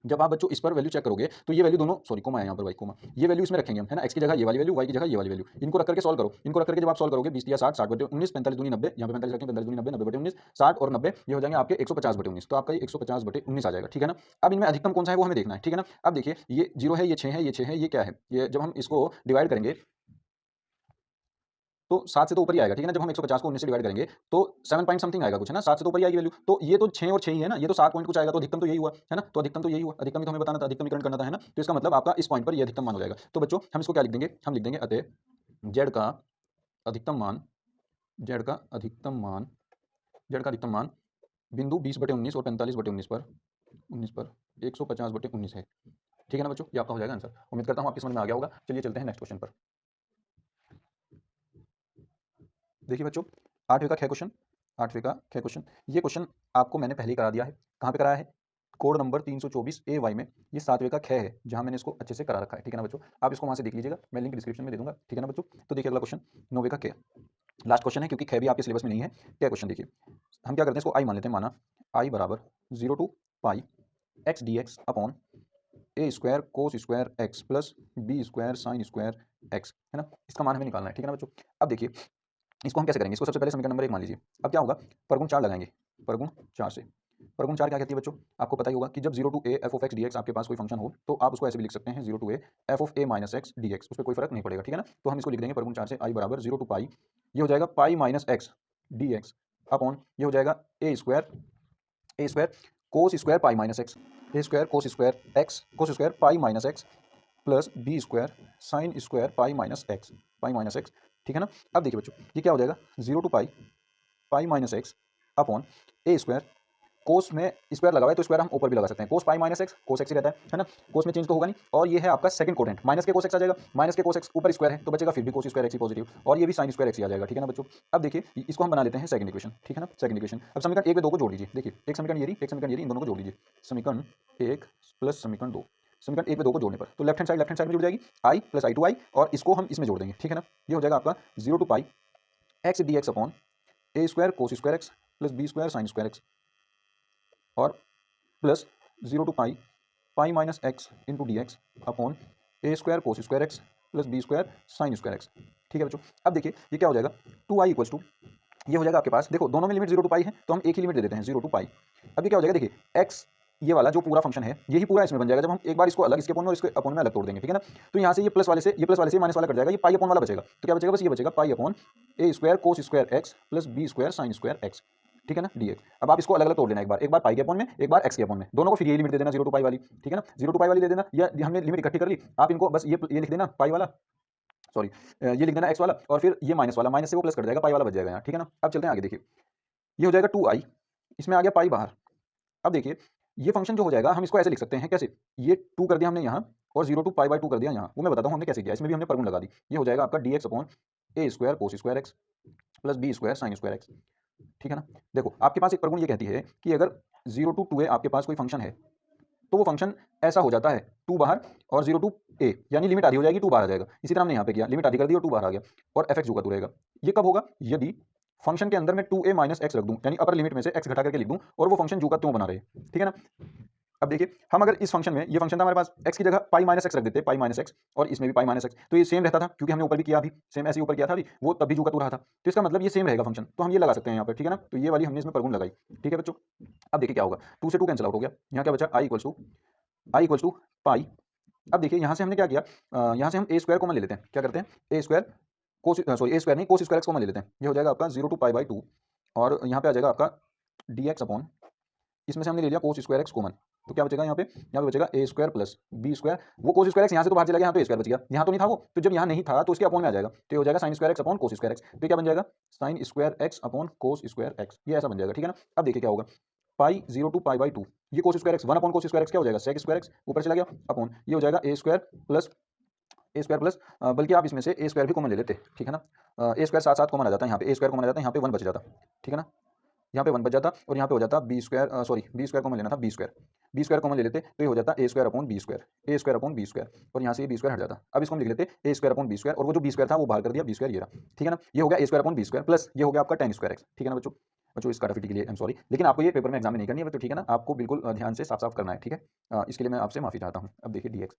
जब आप बच्चों इस पर वैल्यू चेक करोगे तो ये वैल्यू दोनों, सॉरी कोमा है यहाँ पर भाई, कोमा, ये वैल्यू इसमें रखेंगे हम, है ना। x की जगह ये वाली वैल्यू, y की जगह ये वाली वैल्यू, इनको रख करके सॉल्व करो। इनको रख करके जब आप सॉल्व करोगे 20 या 60, 60/19, 45 दूनी 90, यहाँ पे 45 रखें, 45 दूनी 90, 90/19, 60 और 90 ये हो जाएंगे आपके 150/19, तो आपका ये 150/19 आ जाएगा, ठीक है ना। अब इनमें अधिकतम कौन सा है वो हमें देखना है, ठीक है ना। अब देखिए ये 0 है, ये 6 है, ये 6 है, ये क्या है, ये जब हम इसको डिवाइड करेंगे तो 7 से तो ऊपर ही आएगा, ठीक है ना। जब हम 150 को 19 से डिवाइड करेंगे तो 7 पॉइंट समथिंग आएगा कुछ, है ना, 7 से तो ऊपर ही आएगी वैल्यू। तो ये तो 6 और 6 ही है ना, ये तो 7 पॉइंट कुछ आएगा, तो अधिकतम तो यही हुआ, है ना। तो अधिकतम तो यही हुआ, अधिकतम ही तो हमें बताना था, अधिकतमकरण करना था, है ना। तो इसका मतलब आपका इस पॉइंट पर ये अधिकतम मान हो जाएगा। तो बच्चों हम इसको क्या लिख देंगे, हम लिख देंगे अतः जेड का अधिकतम मान, जेड का अधिकतम मान, जेड का अधिकतम मान बिंदु 20/19 और 45/19 पर, 19 पर 150/19 है, ठीक है ना बच्चों। ये आपका हो जाएगा आंसर। उम्मीद करता हूँ आपकी समझ में आ गया होगा। चलिए चलते हैं नेक्स्ट क्वेश्चन पर। देखिए बच्चों 8वें का ख क्वेश्चन, 8वें का ख क्वेश्चन, ये क्वेश्चन आपको मैंने पहले ही करा दिया है। कहाँ पे कराया है, कोड नंबर 324 AY में। ये 7वें का ख है जहाँ मैंने इसको अच्छे से करा रखा है, ठीक है ना बच्चों। आप इसको वहाँ से देख लीजिएगा, मैं लिंक डिस्क्रिप्शन में दे दूंगा, ठीक है ना बच्चों। तो देखिए अगला क्वेश्चन 9वें का क, लास्ट क्वेश्चन है क्योंकि ख भी आपके सिलेबस में नहीं है। क्या क्वेश्चन देखिए, हम क्या करते हैं इसको आई मान लेते हैं, माना आई बराबर 0 to pi x dx upon a² cos² x plus b² sin² x, है ना। इसका मान हमें निकालना है, ठीक है ना बच्चों। अब देखिए इसको हम कैसे करेंगे, इसको सबसे पहले समीकरण नंबर 1 मान लीजिए। अब क्या होगा, परगुण 4 लगाएंगे, परगुण 4 से। परगुण 4 क्या कहती है बच्चों, आपको पता ही होगा कि जब 0 to a f of x dx आपके पास कोई फंक्शन हो तो आप उसको ऐसे भी लिख सकते हैं 0 to a f of a minus x dx, उस पर कोई फर्क नहीं पड़ेगा, ठीक है ना। तो हम इसको लिख देंगे परगुण 4 से, i बराबर 0 to पाई, ये हो जाएगा pi minus x dx upon ये हो जाएगा a² cos² pi minus x, a² cos² x cos² pi minus x plus b² sin² pi minus x, pi minus x, ठीक है ना। अब देखिए बच्चों ये क्या हो जाएगा 0 to pi, pi minus x upon a² कोस में स्क्वायर लगा हुआ है तो स्क्वायर हम ऊपर भी लगा सकते हैं, cos pi minus X, cos X ही रहता है ना, कोस में चेंज तो होगा नहीं। और ये है आपका सेकंड कोटेंट, माइनस के कोस एक्स आ जाएगा, माइनस के कोस एक्स ऊपर स्क्वायर है तो बचेगा फिर भी कोस स्क्वायर एक्स ही पॉजिटिव, और ये भी साइन स्क्वायर एक्स ही आ जाएगा, ठीक है ना बच्चों। अब देखिए इसको हम बना लेते हैं सेकंड इक्वेशन, ठीक है ना, सेकंड इक्वेशन। अब समीकरण 1 व 2 को जोड़ दीजिए, देखिए एक समीकरण ये रही, एक समीकरण ये रही, इन दोनों को जोड़ दीजिए, समीकरण 1 प्लस समीकरण 2, समीकरण 1 व 2 को जोड़ने पर तो लेफ्ट हैंड साइड में जुड़ जाएगी i plus i to i, और इसको हम इसमें जोड़ देंगे, ठीक है ना। ये हो जाएगा आपका 0 to pi x dx upon a² cos² x plus b² sin² x और plus 0 to pi, pi minus x into D x upon a² cos² x plus b² sin² x, ठीक है बच्चों। अब देखिए ये क्या हो जाएगा 2i इक्वल्स टू, ये हो जाएगा आपके पास, देखो दोनों में लिमिट 0 to पाई है तो हम एक ही लिमिट दे देते हैं 0 to पाई। अब ये क्या हो जाएगा, देखिए x ये वाला जो पूरा फंक्शन है यही पूरा इसमें बन जाएगा, जब हम एक बार इसको अलग इसके अपॉन में और इसके अपॉन में अलग तोड़ देंगे, ठीक है ना। तो यहाँ से ये प्लस वाले से ये प्लस वाले से माइनस वाला कट जाएगा, ये पाई अपॉन वाला बचेगा, तो क्या बचेगा, बस ये बचेगा pi upon a² cos² x plus b² sin² x, ठीक है ना, dx। अब आप इसको अलग अलग तोड़ लेना, एक बार पाई के अपॉन में, एक बार x के अपॉन में, दोनों को फिर ये लिमिट दे देना 0 to पाई वाली, ठीक है ना, 0 to पाई वाली दे देना, या हमने लिमिट इकट्ठी कर ली, आप इनको बस ये लिख देना पाई वाला, सॉरी ये लिख देना x वाला, और फिर ये माइनस वाला, माइनस से वो प्लस कट जाएगा, पाई वाला बच जाएगा यहाँ, ठीक है ना। अब चलते हैं आगे, देखिए ये हो जाएगा 2i, इसमें आ गया पाई बाहर। अब देखिए ये फंक्शन जो हो जाएगा हम इसको ऐसे लिख सकते हैं, कैसे, ये 2 कर दिया हमने यहाँ और 0 to पाई/2 कर दिया यहाँ, वो मैं बताता हूँ हमने कैसे किया, इसमें भी हमने परगुण लगा दी। ये हो जाएगा आपका dx upon a² cos² x plus b² sin² x, ठीक है ना। देखो आपके पास एक प्रगुण ये कहती है कि अगर 0 टू 2a आपके पास कोई फंक्शन है तो वो फंक्शन ऐसा हो जाता है 2 बाहर और 0 टू a, यानी लिमिट आधी हो जाएगी 2 बाहर आ जाएगा। इसी तरह हमने यहाँ पे किया, लिमिट आधी कर दी और 2 बाहर आ गया और f(x) जो का 2 रहेगा। ये कब होगा? यदि फंक्शन के अंदर मैं 2a माइनस x रख दूं, यानी अपर लिमिट में से x घटा करके लिख दूं और वो फंक्शन जो का त्यों बना रहे। ठीक है ना। अब देखिए हम अगर इस फंक्शन में, ये फंक्शन था हमारे पास, x की जगह पाई माइनस एक्स रख देते, पाई माइनस एक्स, और इसमें भी पाई माइनस एक्स, तो ये सेम रहता था क्योंकि हमने ऊपर भी किया, अभी सेम ऐसे ही ऊपर किया था अभी, वो तब भी जू का तू रहा था, तो इसका मतलब ये सेम रहेगा फंक्शन, तो हम ये लगा सकते हैं यहाँ पर। ठीक है ना। तो ये वाली हमने इसमें प्रगुण लगाई। ठीक है बच्चों। अब देखिए क्या होगा, 2 से 2 कैंसिल आउट हो गया, यहाँ क्या बचा, आई इक्वल्स टू पाई। अब देखिए यहाँ से हमने क्या किया, यहाँ से हम ए स्क्वायर कॉमन ले लेते हैं। क्या करते हैं, ए स्क्वायर कोस, सॉरी ए स्क्वायर नहीं, कोस स्क्वायर एक्स कॉमन ले लेते हैं। ये हो जाएगा आपका 0 टू पाई बाई 2 और यहाँ पे आ जाएगा आपका डी एक्स अपॉन, इसमें से हमने ले लिया कोस स्क्वायर एक्स कॉमन, तो क्या बचेगा यहाँ पे बचेगा ए स्क्वायर प्लस बी स्क्वायर, वो कोस स्क्वायर एक्स यहाँ से तो बाहर चला गया, यहाँ तो ए स्क्वायर बच गया, यहाँ तो नहीं था वो, तो जब यहाँ नहीं था तो उसके अपॉन में आ जाएगा, तो ये हो जाएगा sine square x upon cos square x, तो क्या बन जाएगा sine square x upon cos square x, ये ऐसा बन जाएगा। ठीक है ना। अब देखिए क्या होगा, पाई 0 टू पाई बाई 2, ये cos square x 1 upon cos square x क्या हो जाएगा, सेक स्क्वायर एक्स, ऊपर चला गया अपॉन, ये हो जाएगा ए स्क्वायर प्लस बल्कि आप इसमें से ए स्क्वायर भी कॉमन ले लेते। ठीक है ना। ए स्क्वायर साथ साथ कॉमन आ जाता है, यहाँ पे ए स्क्वायर कॉमन आ जाता है, यहाँ पे 1 बच जाता। ठीक है ना। यहाँ पे 1 बच जाता और यहाँ पे हो जाता b square, sorry b square common लेना था, बी स्क्वायर कॉमन ले लेते तो ये हो जाता ए स्क्वायर अपॉन बी स्क्वायर, ए स्क्वायर अपॉन बी स्क्वायर, और यहाँ से बी स्क्वायर हट जाता। अब इसको हम लिख लेते ए स्क्वायर अपॉन बी स्क्वायर, और वो जो बी स्क्वायर था वो बाहर कर दिया, बी स्क्वायर ये रहा। ठीक है ना। ये हो गया A square upon B square plus ये हो गया आपका tan स्क्वायर एक्स। ठीक है ना बच्चों। बच्चों इस काटाफिटी के लिए आई एम सॉरी, लेकिन आपको ये पेपर में एग्जाम में नहीं करनी है बच्चों। ठीक है ना। आपको बिल्कुल ध्यान से साफ साफ करना है। ठीक है। इसके लिए मैं आपसे माफी चाहता हूँ। अब देखिए डी एक्स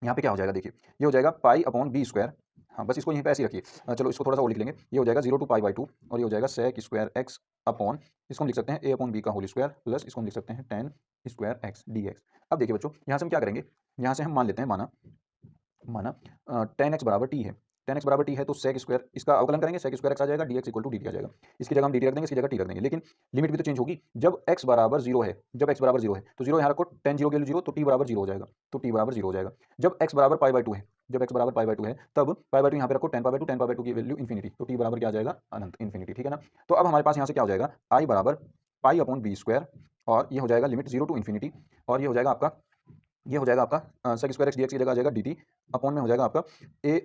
यहाँ पे क्या हो जाएगा, देखिए ये हो जाएगा पाई अपॉन बी स्क्वायर, हाँ बस इसको यहीं पे ऐसे ही रखिए। चलो इसको थोड़ा सा और लिख लेंगे, ये हो जाएगा 0 टू पाई बाई 2 और ये हो जाएगा सेक स्क्वायर एक्स अपॉन, इसको हम लिख सकते हैं ए अपॉन बी का होल स्क्वायर प्लस इसको हम लिख सकते हैं tan square x d x. अब देखिए बच्चों यहाँ से हम क्या करेंगे, यहाँ से हम मान लेते हैं, माना माना tan x बराबर t है, tan x बराबर t है तो सेक स्क्वायर, इसका अवकलन करेंगे, सेक स्क्वायर एक्स आ जाएगा, D X equal to D T आ जाएगा। इसकी जगह हम डी टी रख देंगे, इसकी जगह टी रख देंगे, लेकिन लिमिट भी तो चेंज होगी। जब x बराबर 0 है, जब x बराबर 0 है तो 0 यहाँ रखो, tan 0 के लिए 0 तो t बराबर 0 हो जाएगा, तो t बराबर 0 हो जाएगा। जब x बराबर पाई बाई 2 है, जब x बराबर पाई बाई 2 है तब पाई बाई 2 यहाँ पे रखो, tan pi by 2, tan pi by 2 की वैल्यू इन्फिनिटी, तो t बराबर क्या आ जाएगा, अनंत, इन्फिनिटी। ठीक है ना। तो अब हमारे पास यहाँ से क्या हो जाएगा, आई बराबर पाई अपॉन बी स्क्वायर, और ये हो जाएगा लिमिट 0 टू इन्फिनिटी, और ये हो जाएगा आपका, ये हो जाएगा आपका sec square x d x की जगह आ जाएगा डी टी अपॉन में हो जाएगा आपका ए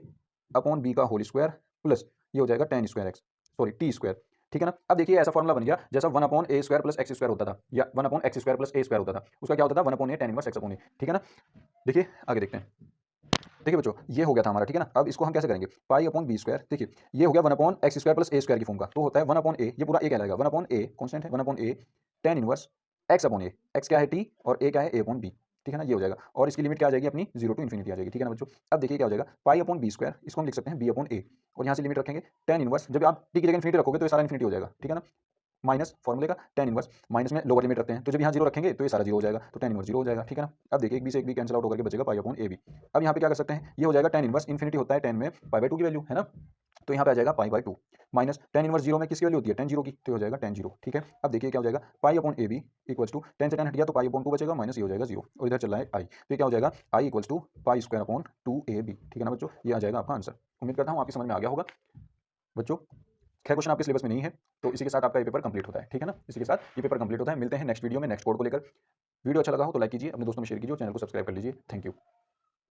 अपॉन बी का होल स्क्वायर प्लस ये हो जाएगा tan square x, sorry T square. ठीक है ना। अब देखिए ऐसा फॉर्मूला बन गया जैसा 1 अपॉन ए स्क्वायर प्लस एक्स स्क्वायर होता था, या 1 अपॉन एक्स स्क्वायर प्लस ए स्क्वायर होता था, उसका क्या होता था 1 अपॉन ए tan इनवर्स एक्स अपॉन ए। ठीक है ना। देखिए आगे देखते हैं। देखिए बच्चों ये हो गया था हमारा। ठीक है ना। अब इसको हम कैसे करेंगे, पाई अपॉन बी स्क्वायर, देखिए ये हो गया 1 अपॉन एक्स स्क्वायर प्लस ए स्क्वायर की फॉर्म का, तो होता है 1 अपॉन ए, ये पूरा ए कहलाएगा, 1 अपॉन ए कॉन्स्टेंट है, 1 अपॉन ए tan इनवर्स एक्स अपॉन ए, एक्स क्या है टी और ए क्या है ए अपॉन बी। ठीक है ना। ये हो जाएगा और इसकी लिमिट क्या आ जाएगी अपनी 0 टू इन्फिनिटी आ जाएगी। ठीक है ना बच्चों। अब देखिए क्या हो जाएगा, पाई अपॉन बी स्क्वायर, इसको हम लिख सकते हैं बी अपॉन ए, और यहाँ से लिमिट रखेंगे tan इनवर्स, जब आप टी की जगह इन्फिनिटी रखोगे तो ये सारा इन्फिनिटी हो जाएगा। ठीक है ना। माइनस फॉर्मूले का tan इनवर्स, माइनस में लोअर लिमिट रखते हैं, तो जब यहाँ 0 रखेंगे तो ये सारा 0 हो जाएगा, तो tan इनवर्स 0 हो जाएगा। ठीक है ना। अब देखिए एक बी से एक बी कैंसिल आउट होकर के बचेगा पाई अपॉन ए बी। अब यहाँ पे क्या कर सकते हैं, ये हो जाएगा tan इनवर्स, इन्फिनिटी होता है tan में पाई बाई 2 की वैल्यू है ना, तो यहाँ पे आ जाएगा pi by 2 minus tan inverse 0 में किसकी वैल्यू होती है, tan 0 की, तो हो जाएगा tan 0। ठीक है। अब देखिए क्या हो जाएगा, pi upon a b equals to, tan से tan हट गया तो पाई अपॉन 2 बचेगा, माइनस ये हो जाएगा 0, और इधर चल रहा है आई, तो क्या हो जाएगा I equals to pi square upon 2ab। ठीक है ना बच्चों, ये आ जाएगा आपका आंसर। उम्मीद करता हूँ आपकी समझ में आ गया होगा बच्चों। खैर क्वेश्चन आपके सिलेबस में नहीं है, तो इसी के साथ आपका ये पेपर कंप्लीट होता है। ठीक है ना। इसी के साथ ये पेपर कंप्लीट होता है। मिलते हैं नेक्स्ट वीडियो में नेक्स्ट कोड को लेकर। वीडियो अच्छा लगा हो तो लाइक कीजिए, अपने दोस्तों में शेयर कीजिए और चैनल को सब्सक्राइब कर लीजिए। Thank you.